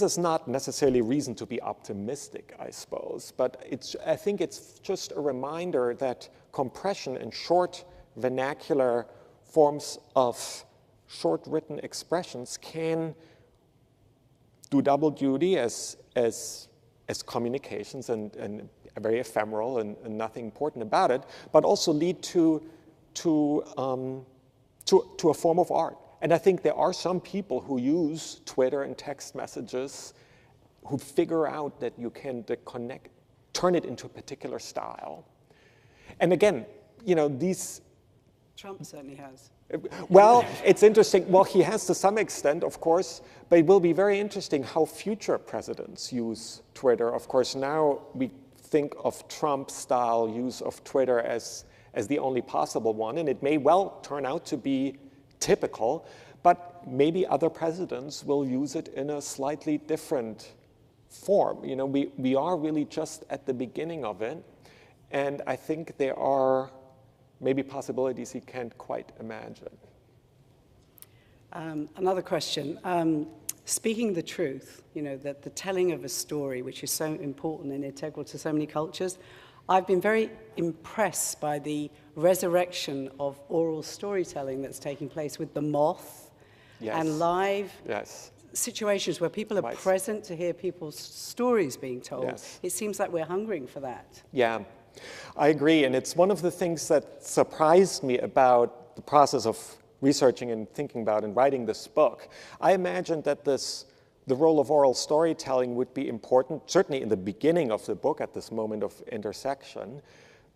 is not necessarily reason to be optimistic, I suppose, but I think it's just a reminder that compression and short vernacular forms of short written expressions can do double duty as communications and very ephemeral and nothing important about it, but also lead to a form of art. And I think there are some people who use Twitter and text messages who figure out that you can turn it into a particular style. And again, these... Trump certainly has. Well, it's interesting. Well, he has to some extent, of course, but it will be very interesting how future presidents use Twitter. Of course, now we think of Trump-style use of Twitter as the only possible one, and it may well turn out to be typical, but maybe other presidents will use it in a slightly different form. We are really just at the beginning of it, and I think there are maybe possibilities he can't quite imagine. Another question. Speaking the truth, that the telling of a story, which is so important and integral to so many cultures, I've been very impressed by the resurrection of oral storytelling that's taking place with The Moth, yes, and live yes, situations where people are present to hear people's stories being told. Yes. It seems like we're hungering for that. Yeah, I agree. And it's one of the things that surprised me about the process of researching and thinking about and writing this book. I imagined that the role of oral storytelling would be important, certainly in the beginning of the book at this moment of intersection.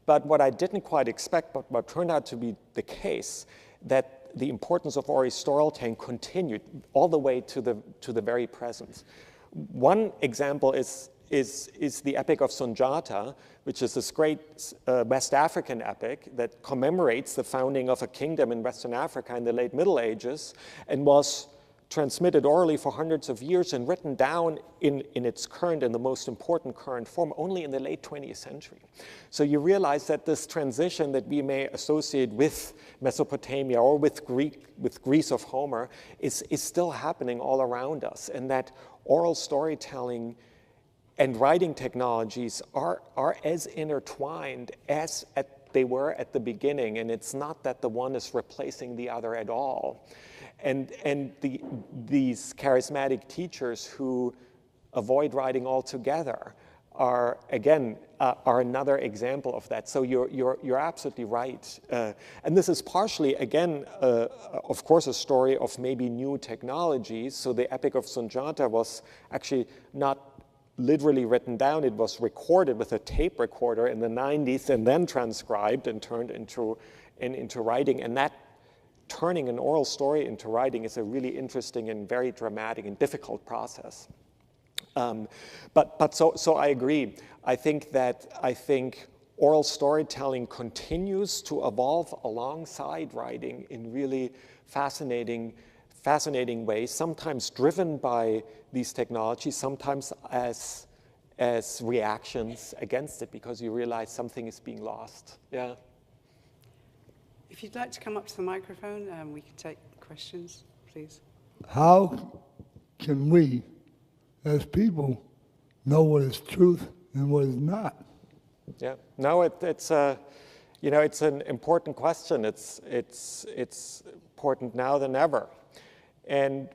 But what I didn't quite expect, but what turned out to be the case, that the importance of oral storytelling continued all the way to the very present. One example is the Epic of Sunjata, which is this great West African epic that commemorates the founding of a kingdom in Western Africa in the late Middle Ages, and was transmitted orally for hundreds of years and written down in its current and the most important current form only in the late 20th century. So you realize that this transition that we may associate with Mesopotamia or with Greece of Homer is still happening all around us, and that oral storytelling and writing technologies are as intertwined as at they were at the beginning, and it's not that the one is replacing the other at all. And these charismatic teachers who avoid writing altogether are, again, are another example of that. So you're absolutely right. And this is partially, again, of course, a story of maybe new technologies. So the Epic of Sunjata was actually not literally written down. It was recorded with a tape recorder in the 90s and then transcribed and turned into writing. And that turning an oral story into writing is a really interesting and very dramatic and difficult process. So I agree. I think oral storytelling continues to evolve alongside writing in really fascinating ways, sometimes driven by these technologies, sometimes as reactions against it, because you realize something is being lost. Yeah. If you'd like to come up to the microphone, we can take questions, please. How can we, as people, know what is truth and what is not? Yeah. No, it's an important question. It's important now than ever. And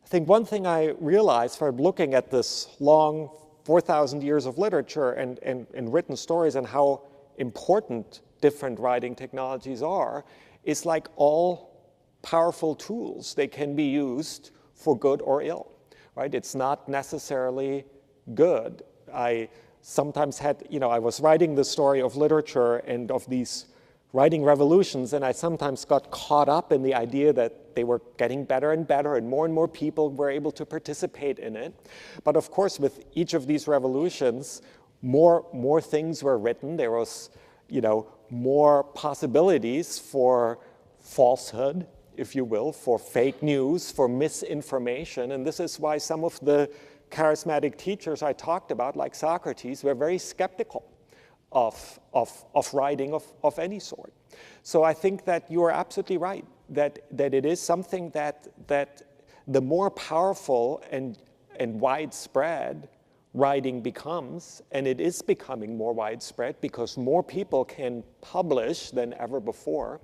I think one thing I realized from looking at this long 4,000 years of literature and written stories and how important different writing technologies are is, like all powerful tools, they can be used for good or ill, right? It's not necessarily good. I sometimes had, I was writing the story of literature and of these writing revolutions, and I sometimes got caught up in the idea that they were getting better and better, and more people were able to participate in it. But of course, with each of these revolutions, more things were written. There was, more possibilities for falsehood, if you will, for fake news, for misinformation. And this is why some of the charismatic teachers I talked about, like Socrates, were very skeptical of writing of any sort. So I think that you are absolutely right, that it is something that the more powerful and widespread writing becomes, and it is becoming more widespread because more people can publish than ever before,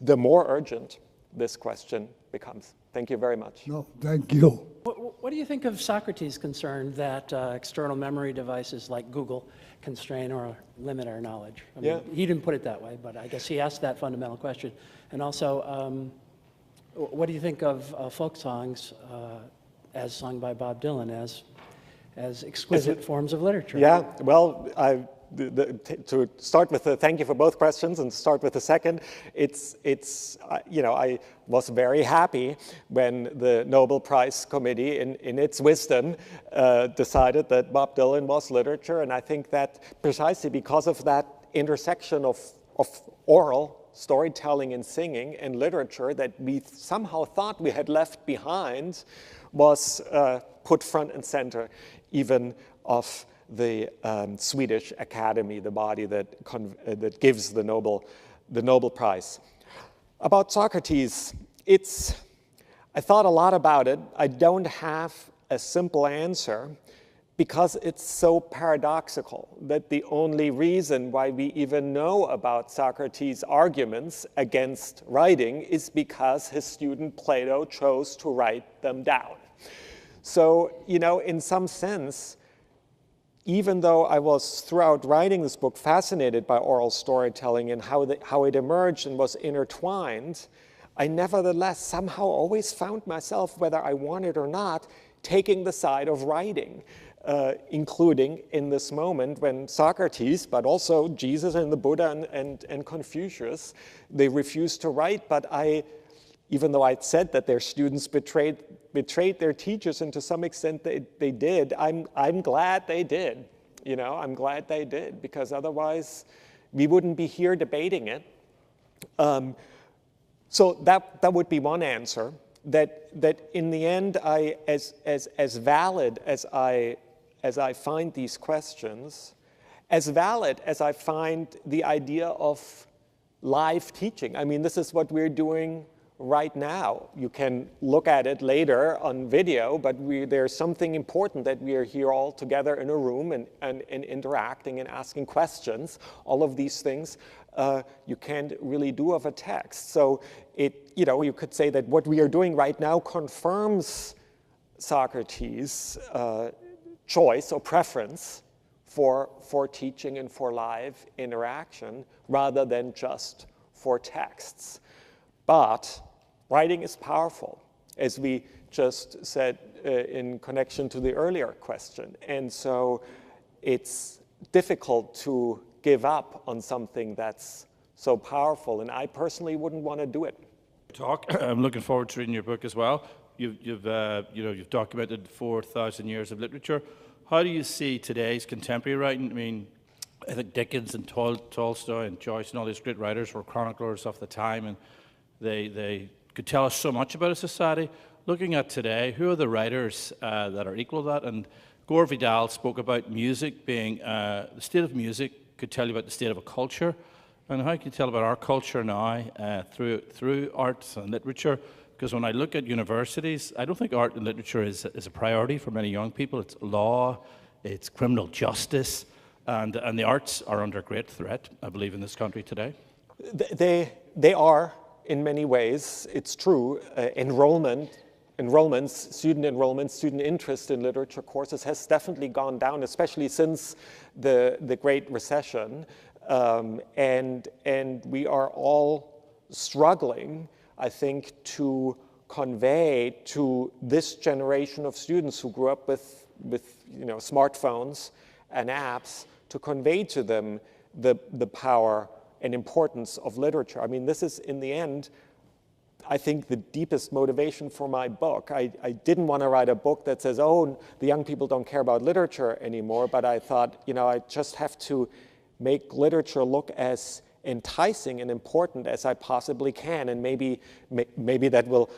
the more urgent this question becomes. Thank you very much. No, thank you. What do you think of Socrates' concern that external memory devices like Google constrain or limit our knowledge? I mean, he didn't put it that way, but I guess he asked that fundamental question. And also, what do you think of folk songs as sung by Bob Dylan as exquisite forms of literature? Yeah, well, to start with thank you for both questions, and start with the second, I was very happy when the Nobel Prize Committee, in its wisdom, decided that Bob Dylan was literature, and I think that precisely because of that intersection of oral storytelling and singing and literature that we somehow thought we had left behind was put front and center, even of the Swedish Academy, the body that gives the Nobel Prize. About Socrates, I thought a lot about it. I don't have a simple answer because it's so paradoxical that the only reason why we even know about Socrates' arguments against writing is because his student Plato chose to write them down. So, in some sense, even though I was, throughout writing this book, fascinated by oral storytelling and how it emerged and was intertwined, I nevertheless somehow always found myself, whether I wanted or not, taking the side of writing, including in this moment when Socrates, but also Jesus and the Buddha and Confucius, they refused to write, but even though I said that their students betrayed their teachers, and to some extent they did, I'm glad they did. I'm glad they did, because otherwise we wouldn't be here debating it. So that would be one answer. That in the end, as valid as I find these questions, as valid as I find the idea of live teaching. I mean, this is what we're doing right now. You can look at it later on video, but there's something important that we are here all together in a room and interacting and asking questions. All of these things you can't really do of a text. So you could say that what we are doing right now confirms Socrates' choice or preference for teaching and for live interaction rather than just for texts. But writing is powerful, as we just said in connection to the earlier question. And so it's difficult to give up on something that's so powerful, and I personally wouldn't want to do it. I'm looking forward to reading your book as well. You've documented 4,000 years of literature. How do you see today's contemporary writing? I mean, I think Dickens and Tolstoy and Joyce and all these great writers were chroniclers of the time, and they could tell us so much about a society. Looking at today, who are the writers that are equal to that? And Gore Vidal spoke about music being, the state of music could tell you about the state of a culture. And how can you tell about our culture now through arts and literature? Because when I look at universities, I don't think art and literature is a priority for many young people. It's law, it's criminal justice, and the arts are under great threat, I believe, in this country today. They are, in many ways. It's true. Student enrollment, student interest in literature courses has definitely gone down, especially since the Great Recession. And we are all struggling, I think, to convey to this generation of students who grew up with smartphones and apps, to convey to them the power and importance of literature. I mean, this is, in the end, I think, the deepest motivation for my book. I didn't want to write a book that says, oh, the young people don't care about literature anymore, but I thought, I just have to make literature look as enticing and important as I possibly can, and maybe that will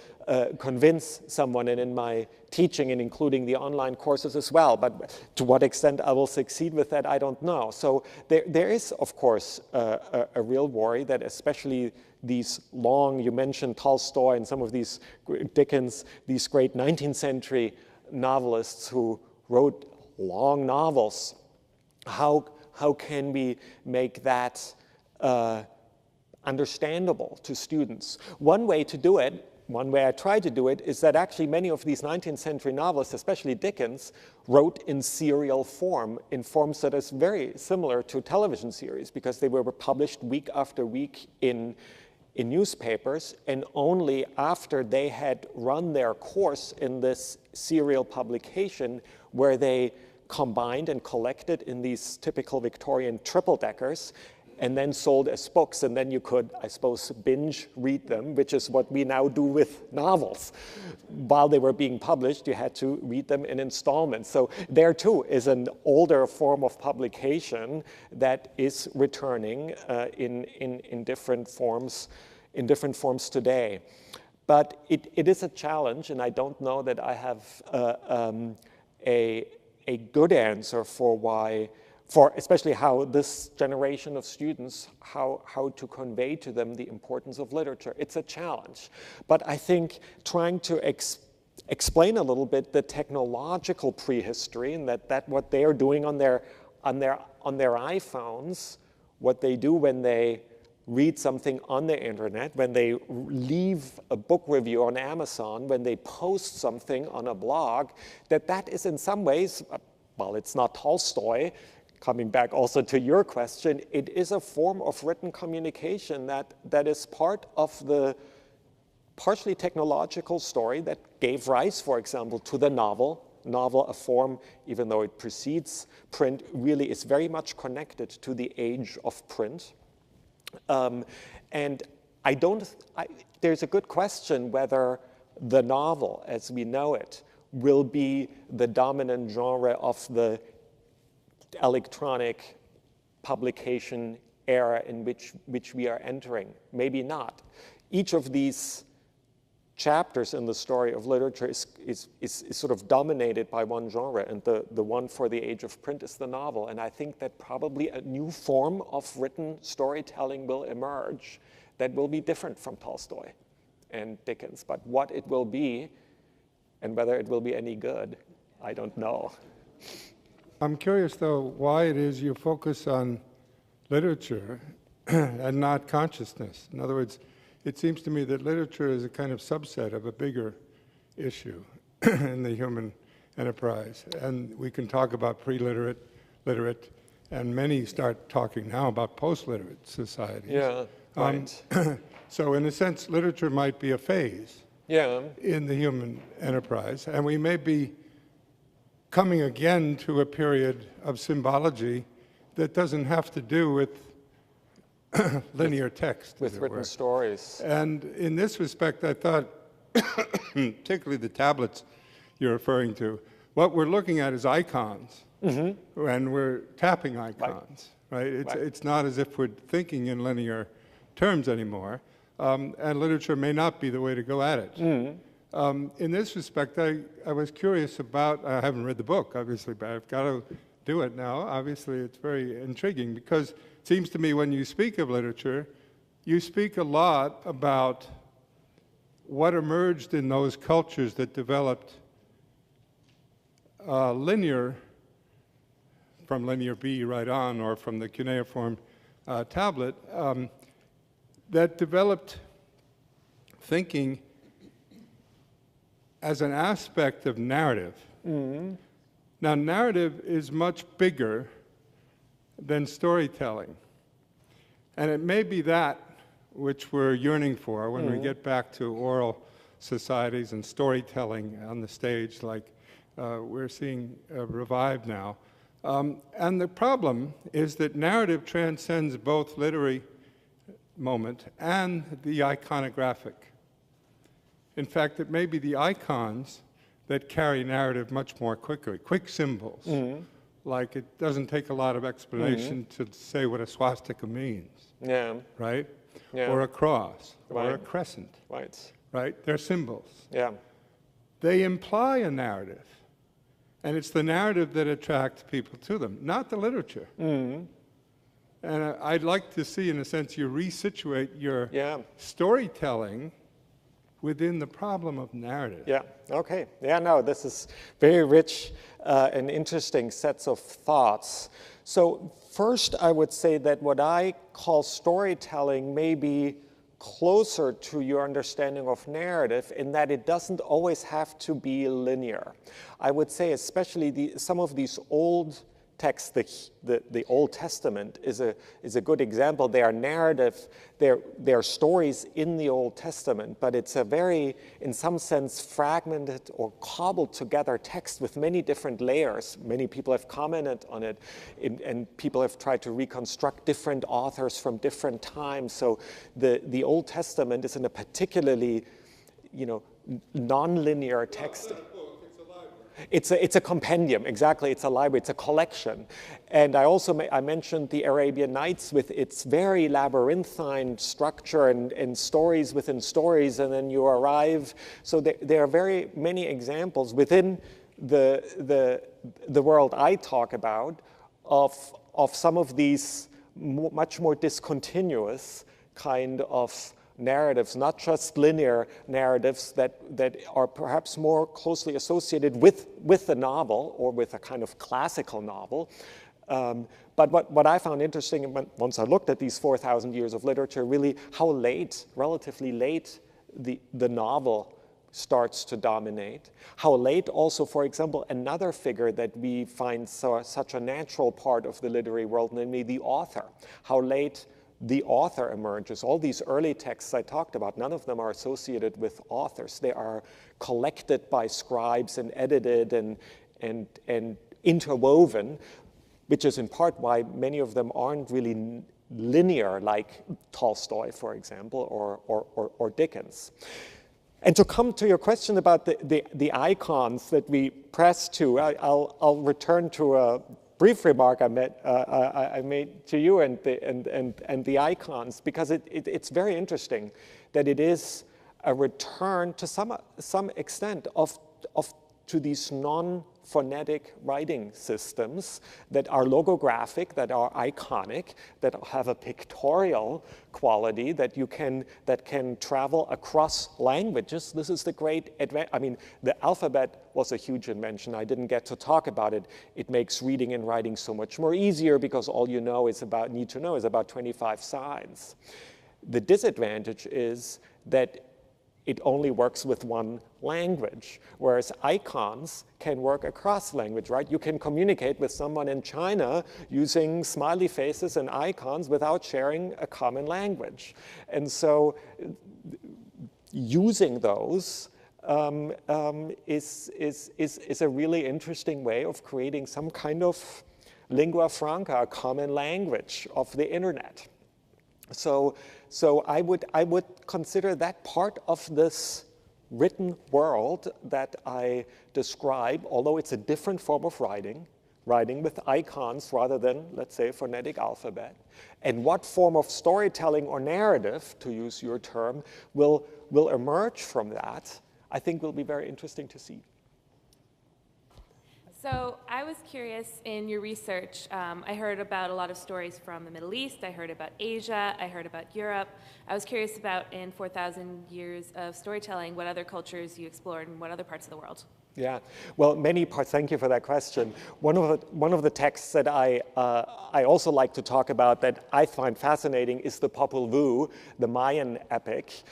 convince someone, and in my teaching and including the online courses as well, but to what extent I will succeed with that, I don't know. So there is, of course, a real worry that especially these long, you mentioned Tolstoy and some of these Dickens, these great 19th century novelists who wrote long novels, how can we make that understandable to students? One way to do it, one way I try to do it, is that actually many of these 19th century novelists, especially Dickens, wrote in serial form, in forms that is very similar to television series, because they were published week after week in newspapers, and only after they had run their course in this serial publication, where they combined and collected in these typical Victorian triple-deckers, and then sold as books, and then you could, I suppose, binge read them, which is what we now do with novels. While they were being published, you had to read them in installments. So there too is an older form of publication that is returning in different forms today. But it is a challenge, and I don't know that I have a good answer for especially how this generation of students, how to convey to them the importance of literature. It's a challenge. But I think trying to explain a little bit the technological prehistory, and that what they are doing on their iPhones, what they do when they read something on the internet, when they leave a book review on Amazon, when they post something on a blog, that is in some ways, well, it's not Tolstoy. Coming back also to your question, it is a form of written communication that is part of the partially technological story that gave rise, for example, to the novel. Novel, a form, even though it precedes print, really is very much connected to the age of print. And there's a good question whether the novel, as we know it, will be the dominant genre of the electronic publication era in which we are entering. Maybe not. Each of these chapters in the story of literature is sort of dominated by one genre, and the one for the age of print is the novel. And I think that probably a new form of written storytelling will emerge that will be different from Tolstoy. and Dickens. But what it will be and whether it will be any good, I don't know. I'm curious, though, why it is you focus on literature and not consciousness. In other words, it seems to me that literature is a kind of subset of a bigger issue in the human enterprise. And we can talk about pre-literate, literate, and many start talking now about post-literate societies. Yeah, right. So in a sense, literature might be a phase in the human enterprise, and we may be coming again to a period of symbology that doesn't have to do with linear text. With written stories. And in this respect, I thought, particularly the tablets you're referring to, what we're looking at is icons, and we're tapping icons, right? It's not as if we're thinking in linear terms anymore, and literature may not be the way to go at it. In this respect, I was curious about, I haven't read the book, obviously, but I've got to do it now. Obviously, it's very intriguing, because it seems to me when you speak of literature, you speak a lot about what emerged in those cultures that developed linear, from linear B right on, or from the cuneiform tablet, that developed thinking as an aspect of narrative. Now, narrative is much bigger than storytelling. And it may be that which we're yearning for when we get back to oral societies and storytelling on the stage like we're seeing revived now. And the problem is that narrative transcends both literary moment and the iconographic. In fact, it may be the icons that carry narrative much more quickly, quick symbols. Like it doesn't take a lot of explanation to say what a swastika means, right? Or a cross, or a crescent, right? They're symbols. They imply a narrative, and it's the narrative that attracts people to them, not the literature. And I'd like to see, in a sense, you resituate your storytelling within the problem of narrative. Okay. No, this is very rich and interesting sets of thoughts. So first, I would say that what I call storytelling may be closer to your understanding of narrative in that it doesn't always have to be linear. I would say especially some of these old texts, the Old Testament is a good example. They are narrative, they're stories in the Old Testament, but it's a very, in some sense, fragmented or cobbled together text with many different layers. Many people have commented on it, and people have tried to reconstruct different authors from different times. So the Old Testament is in a particularly, non-linear text. It's a compendium, exactly. It's a library, it's a collection. And I mentioned the Arabian Nights with its very labyrinthine structure and stories within stories, and then you arrive. So there are very many examples within the world I talk about of some of these much more discontinuous kind of narratives, not just linear narratives that are perhaps more closely associated with the novel or with a kind of classical novel. But what I found interesting once I looked at these 4,000 years of literature, really how late, relatively late, the novel starts to dominate. How late also, for example, another figure that we find such a natural part of the literary world, namely the author. How late the author emerges. All these early texts I talked about, none of them are associated with authors. They are collected by scribes and edited and interwoven, which is in part why many of them aren't really linear, like Tolstoy, for example, or Dickens. And to come to your question about the icons that we press to, I'll return to a brief remark I made to you and the icons, because it's very interesting that it is a return to some extent of to these non-phonetic writing systems that are logographic, that are iconic, that have a pictorial quality that can travel across languages. This is the great advantage. I mean, the alphabet was a huge invention. I didn't get to talk about it. It makes reading and writing so much more easier because all you need to know is about 25 signs. The disadvantage is that it only works with one language, whereas icons can work across language, right? You can communicate with someone in China using smiley faces and icons without sharing a common language. And so using those is a really interesting way of creating some kind of lingua franca, a common language of the internet. So I would consider that part of this written world that I describe, although it's a different form of writing with icons rather than, let's say, a phonetic alphabet. And what form of storytelling or narrative, to use your term, will emerge from that, I think will be very interesting to see. So I was curious, in your research, I heard about a lot of stories from the Middle East, I heard about Asia, I heard about Europe. I was curious about, in 4,000 years of storytelling, what other cultures you explored and what other parts of the world? Yeah, well, many parts. Thank you for that question. One of the texts that I also like to talk about that I find fascinating is the Popol Vuh, the Mayan epic.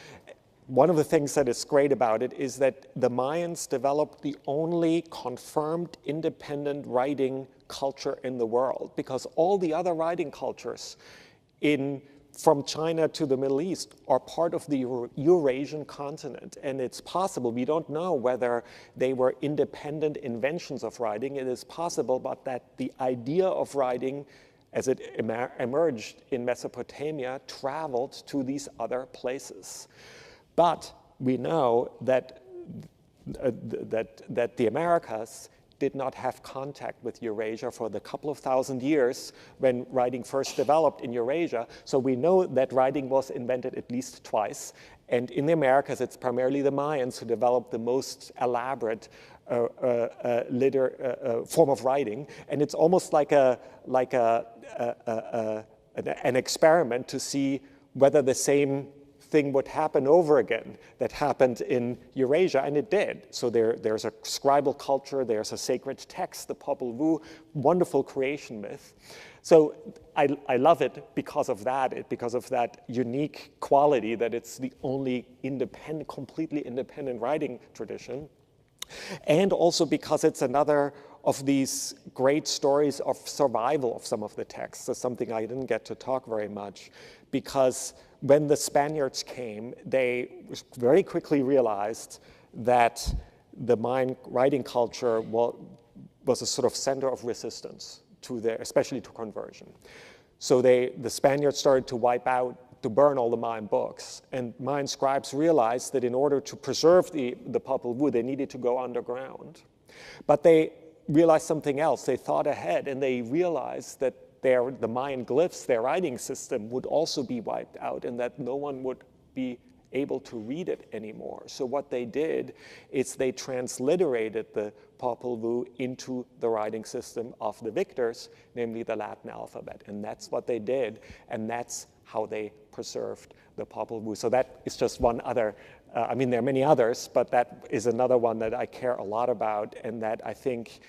One of the things that is great about it is that the Mayans developed the only confirmed independent writing culture in the world, because all the other writing cultures from China to the Middle East are part of the Eurasian continent. And it's possible, we don't know whether they were independent inventions of writing. It is possible, but that the idea of writing as it emerged in Mesopotamia traveled to these other places. But we know that the Americas did not have contact with Eurasia for the couple of thousand years when writing first developed in Eurasia. So we know that writing was invented at least twice. And in the Americas, it's primarily the Mayans who developed the most elaborate form of writing. And it's almost like an experiment to see whether the same thing would happen over again that happened in Eurasia, and it did. So there's a scribal culture, there's a sacred text, the Popol Vuh, wonderful creation myth. So I love it because of that unique quality that it's the only completely independent writing tradition. And also because it's another of these great stories of survival of some of the texts. That's something I didn't get to talk very much, because when the Spaniards came, they very quickly realized that the Mayan writing culture was a sort of center of resistance especially to conversion. So the Spaniards started to burn all the Mayan books. And Mayan scribes realized that in order to preserve the Popol Vuh, they needed to go underground. But they realized something else. They thought ahead, and they realized that the Mayan glyphs, their writing system, would also be wiped out, and that no one would be able to read it anymore. So what they did is they transliterated the Popol Vuh into the writing system of the victors, namely the Latin alphabet. And that's what they did, and that's how they preserved the Popol Vuh. So that is just one other, I mean, there are many others, but that is another one that I care a lot about, and that I think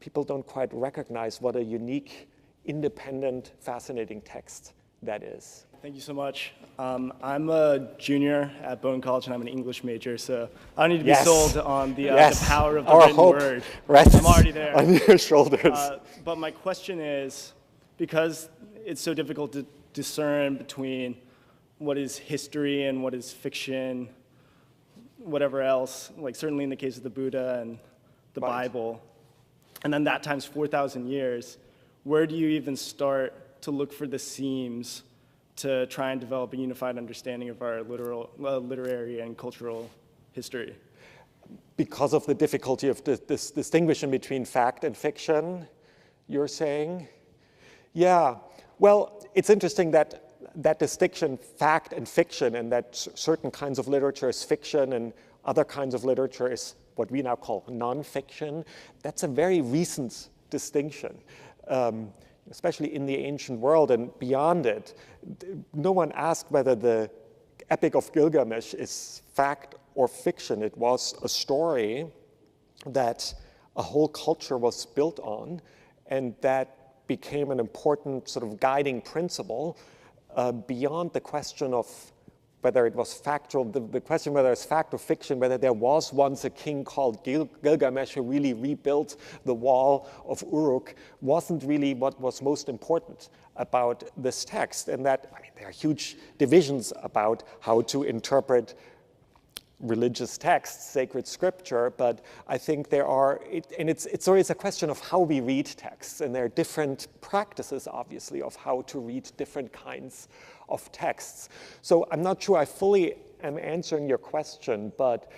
people don't quite recognize what a unique, independent, fascinating text that is. Thank you so much. I'm a junior at Bowdoin College, and I'm an English major, so I don't need to be sold on the power of the written word. I'm already there. On your shoulders. But my question is, because it's so difficult to discern between what is history and what is fiction, whatever else, like certainly in the case of the Buddha and the Bible, and then that times 4,000 years, where do you even start to look for the seams to try and develop a unified understanding of our literary and cultural history? Because of the difficulty of this distinguishing between fact and fiction, you're saying? Yeah, well, it's interesting that distinction, fact and fiction, and that certain kinds of literature is fiction and other kinds of literature is what we now call nonfiction. That's a very recent distinction, especially in the ancient world and beyond it. No one asked whether the Epic of Gilgamesh is fact or fiction. It was a story that a whole culture was built on, and that became an important sort of guiding principle beyond the question of whether it was factual, the question whether it's fact or fiction, whether there was once a king called Gilgamesh who really rebuilt the wall of Uruk, wasn't really what was most important about this text. And that, I mean, there are huge divisions about how to interpret religious texts, sacred scripture, but I think there are, it's always a question of how we read texts, and there are different practices, obviously, of how to read different kinds of texts. So I'm not sure I fully am answering your question, but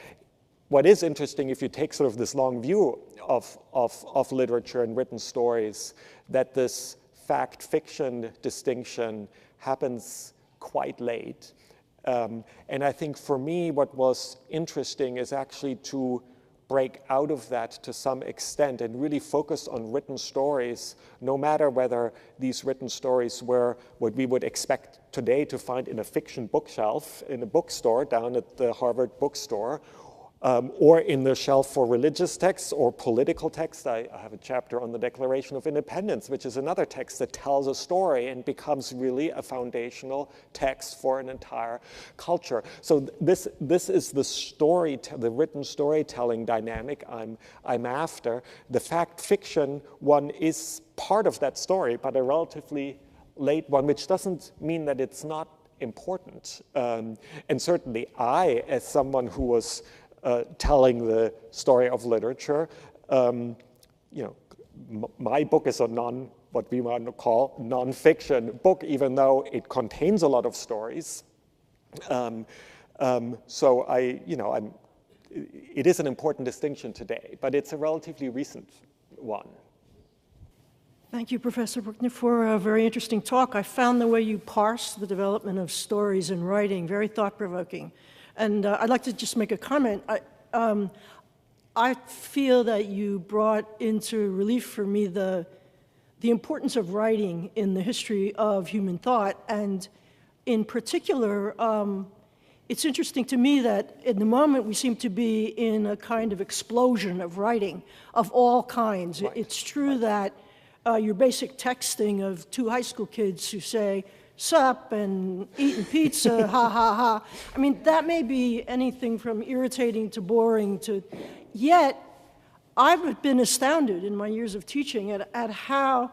what is interesting, if you take sort of this long view of literature and written stories, that this fact-fiction distinction happens quite late. And I think for me, what was interesting is actually to break out of that to some extent and really focus on written stories, no matter whether these written stories were what we would expect today to find in a fiction bookshelf in a bookstore down at the Harvard bookstore, or in the shelf for religious texts or political texts. I have a chapter on the Declaration of Independence, which is another text that tells a story and becomes really a foundational text for an entire culture. So this is the written storytelling dynamic I'm after. The fact fiction one is part of that story, but a relatively late one, which doesn't mean that it's not important. And certainly I, as someone who was telling the story of literature, my book is what we want to call nonfiction book, even though it contains a lot of stories. So it is an important distinction today, but it's a relatively recent one. Thank you, Professor Bruckner, for a very interesting talk. I found the way you parse the development of stories in writing very thought-provoking. And I'd like to just make a comment. I feel that you brought into relief for me the importance of writing in the history of human thought. And in particular, it's interesting to me that in the moment we seem to be in a kind of explosion of writing of all kinds. Right. It's true that your basic texting of two high school kids who say, sup, and eating pizza, ha, ha, ha. I mean, that may be anything from irritating to boring to, yet I've been astounded in my years of teaching at how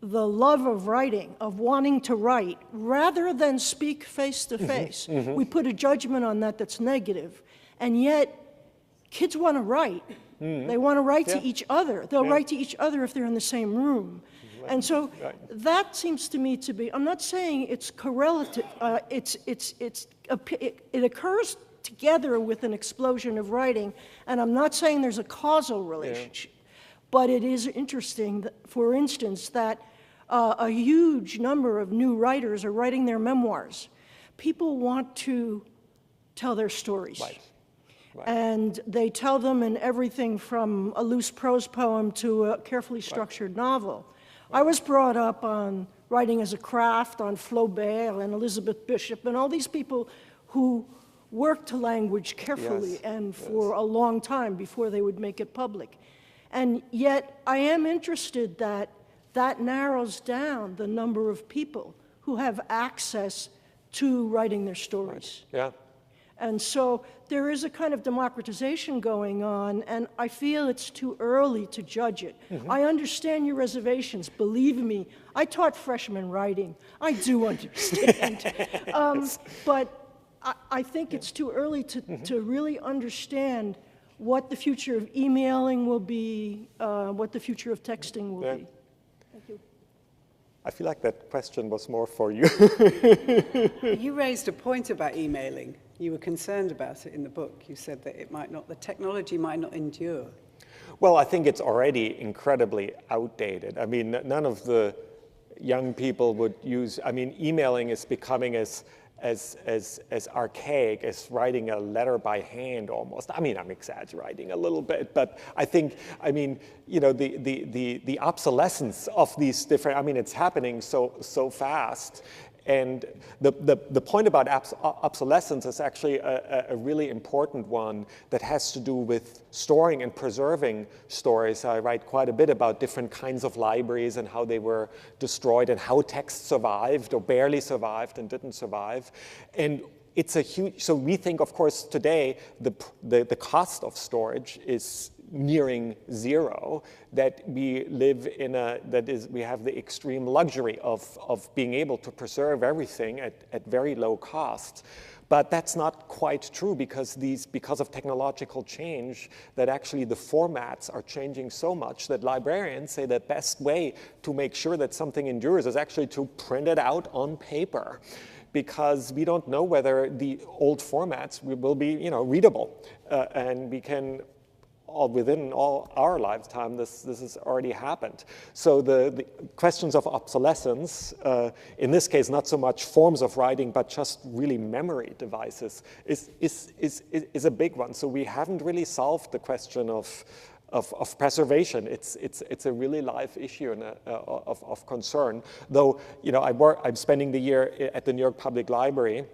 the love of writing, of wanting to write, rather than speak face to face, we put a judgment on that that's negative, and yet kids want to write. They want to write to each other. They'll write to each other if they're in the same room. And so that seems to me to be, I'm not saying it's correlative, it occurs together with an explosion of writing, and I'm not saying there's a causal relationship, but it is interesting, that, for instance, that a huge number of new writers are writing their memoirs. People want to tell their stories. Right. And they tell them in everything from a loose prose poem to a carefully structured novel. I was brought up on writing as a craft, on Flaubert and Elizabeth Bishop and all these people who worked to language carefully and for a long time before they would make it public. And yet I am interested that that narrows down the number of people who have access to writing their stories. Yeah. And so there is a kind of democratization going on, and I feel it's too early to judge it. I understand your reservations. Believe me, I taught freshmen writing. I do understand. But I think it's too early to really understand what the future of emailing will be, what the future of texting will be. Thank you. I feel like that question was more for you. You raised a point about emailing. You were concerned about it in the book. You said that the technology might not endure. Well, I think it's already incredibly outdated. I mean, none of the young people would use, I mean, emailing is becoming as as archaic as writing a letter by hand almost. I mean, I'm exaggerating a little bit, but I think, I mean, you know, the obsolescence of these different, I mean, it's happening so fast. And the point about obsolescence is actually a really important one that has to do with storing and preserving stories. I write quite a bit about different kinds of libraries and how they were destroyed and how texts survived or barely survived and didn't survive. And it's a huge, so we think, of course, today the cost of storage is nearing zero, that we live in we have the extreme luxury of being able to preserve everything at very low cost. But that's not quite true because of technological change, that actually the formats are changing so much that librarians say the best way to make sure that something endures is actually to print it out on paper, because we don't know whether the old formats will be, you know, readable, and we can within all our lifetime, this has already happened. So the questions of obsolescence, in this case, not so much forms of writing, but just really memory devices, is a big one. So we haven't really solved the question of preservation. It's a really live issue and of concern. Though, you know, I'm spending the year at the New York Public Library,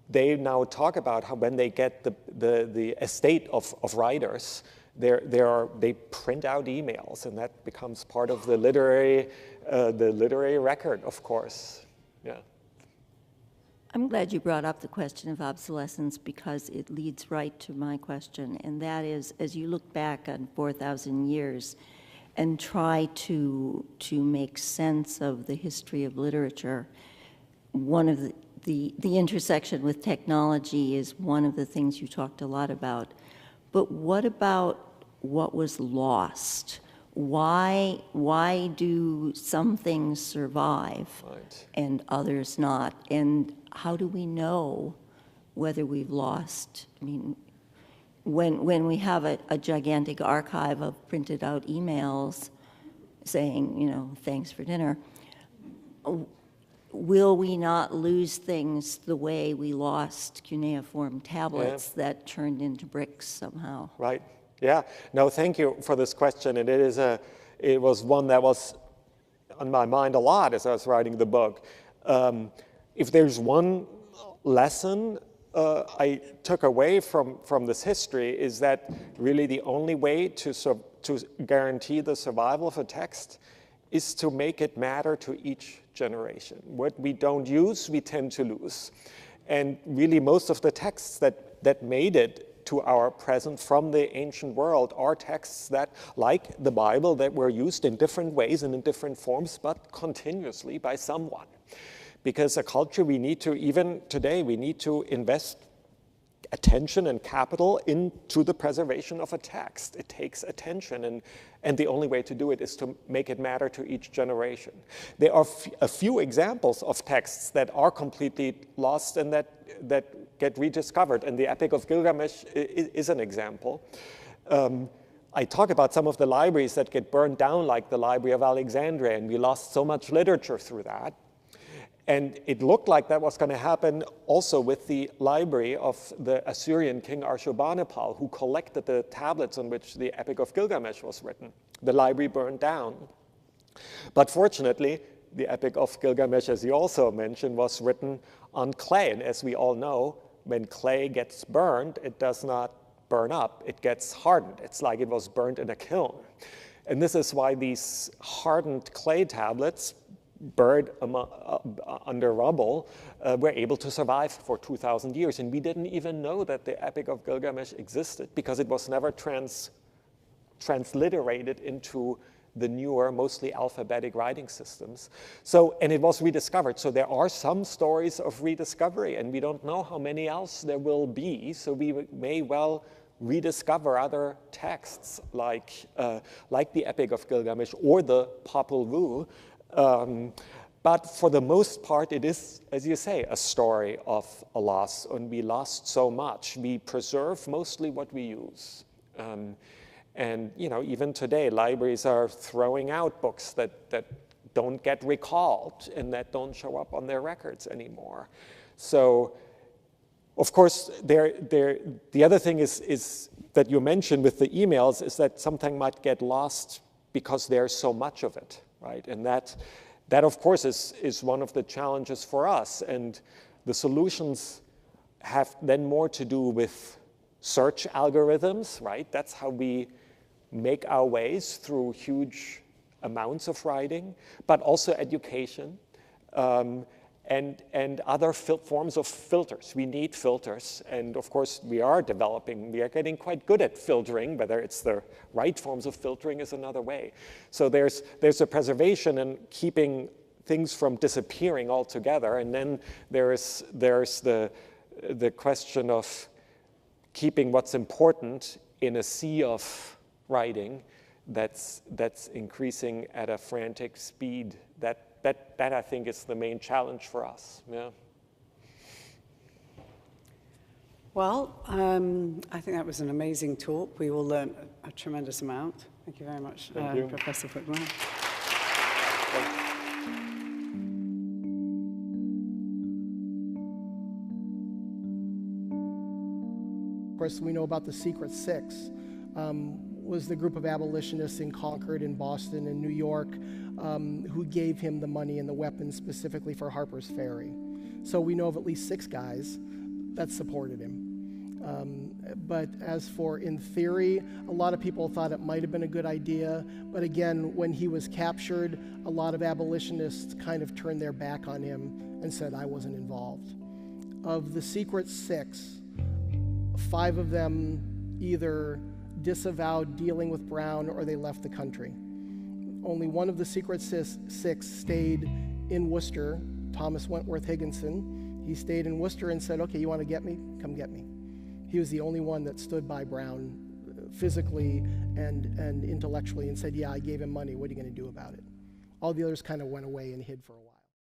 they now talk about how when they get the estate of writers, they print out emails, and that becomes part of the literary record, of course. Yeah. I'm glad you brought up the question of obsolescence, because it leads right to my question, and that is, as you look back on 4,000 years and try to make sense of the history of literature, one of the intersection with technology is one of the things you talked a lot about. But what about what was lost? Why do some things survive and others not? And how do we know whether we've lost? I mean, when we have a gigantic archive of printed out emails saying, you know, thanks for dinner, will we not lose things the way we lost cuneiform tablets that turned into bricks somehow? Right. Yeah. No, thank you for this question. And it was one that was on my mind a lot as I was writing the book. If there's one lesson I took away from this history, is that really the only way to guarantee the survival of a text is to make it matter to each generation. What we don't use, we tend to lose. And really most of the texts that made it to our present from the ancient world are texts that, like the Bible, that were used in different ways and in different forms, but continuously by someone. Because a culture, we need to, even today, we need to invest attention and capital into the preservation of a text. It takes attention, and the only way to do it is to make it matter to each generation. There are a few examples of texts that are completely lost and that get rediscovered, and the Epic of Gilgamesh is an example. I talk about some of the libraries that get burned down, like the Library of Alexandria, and we lost so much literature through that. And it looked like that was going to happen also with the library of the Assyrian king Ashurbanipal, who collected the tablets on which the Epic of Gilgamesh was written. The library burned down. But fortunately, the Epic of Gilgamesh, as you also mentioned, was written on clay. And as we all know, when clay gets burned, it does not burn up. It gets hardened. It's like it was burned in a kiln. And this is why these hardened clay tablets, buried under rubble, were able to survive for 2,000 years. And we didn't even know that the Epic of Gilgamesh existed because it was never transliterated into the newer, mostly alphabetic writing systems. So, and it was rediscovered. So there are some stories of rediscovery, and we don't know how many else there will be. So we may well rediscover other texts like the Epic of Gilgamesh or the Popol Vuh. But for the most part, it is, as you say, a story of a loss, and we lost so much. We preserve mostly what we use. And, you know, even today, libraries are throwing out books that don't get recalled and that don't show up on their records anymore. So, of course, the other thing is that you mentioned with the emails is that something might get lost because there's so much of it, right? And that of course, is one of the challenges for us. And the solutions have then more to do with search algorithms, right? That's how we make our ways through huge amounts of writing, but also education and other forms of filters. We need filters, and of course we are getting quite good at filtering. Whether it's the right forms of filtering is another way. So there's a preservation and keeping things from disappearing altogether, and then there's the question of keeping what's important in a sea of writing that's increasing at a frantic speed. That I think is the main challenge for us. Yeah. Well, I think that was an amazing talk. We all learned a tremendous amount. Thank you very much, Professor Puckner. Of course, we know about the Secret Six. Was the group of abolitionists in Concord, in Boston, in New York, who gave him the money and the weapons specifically for Harper's Ferry. So we know of at least 6 guys that supported him. But as for in theory, a lot of people thought it might have been a good idea. But again, when he was captured, a lot of abolitionists kind of turned their back on him and said, I wasn't involved. Of the Secret Six, 5 of them either disavowed dealing with Brown or they left the country. Only one of the Secret Six stayed in Worcester, Thomas Wentworth Higginson. He stayed in Worcester and said, okay, you want to get me? Come get me. He was the only one that stood by Brown physically and intellectually and said, yeah, I gave him money. What are you going to do about it? All the others kind of went away and hid for a while.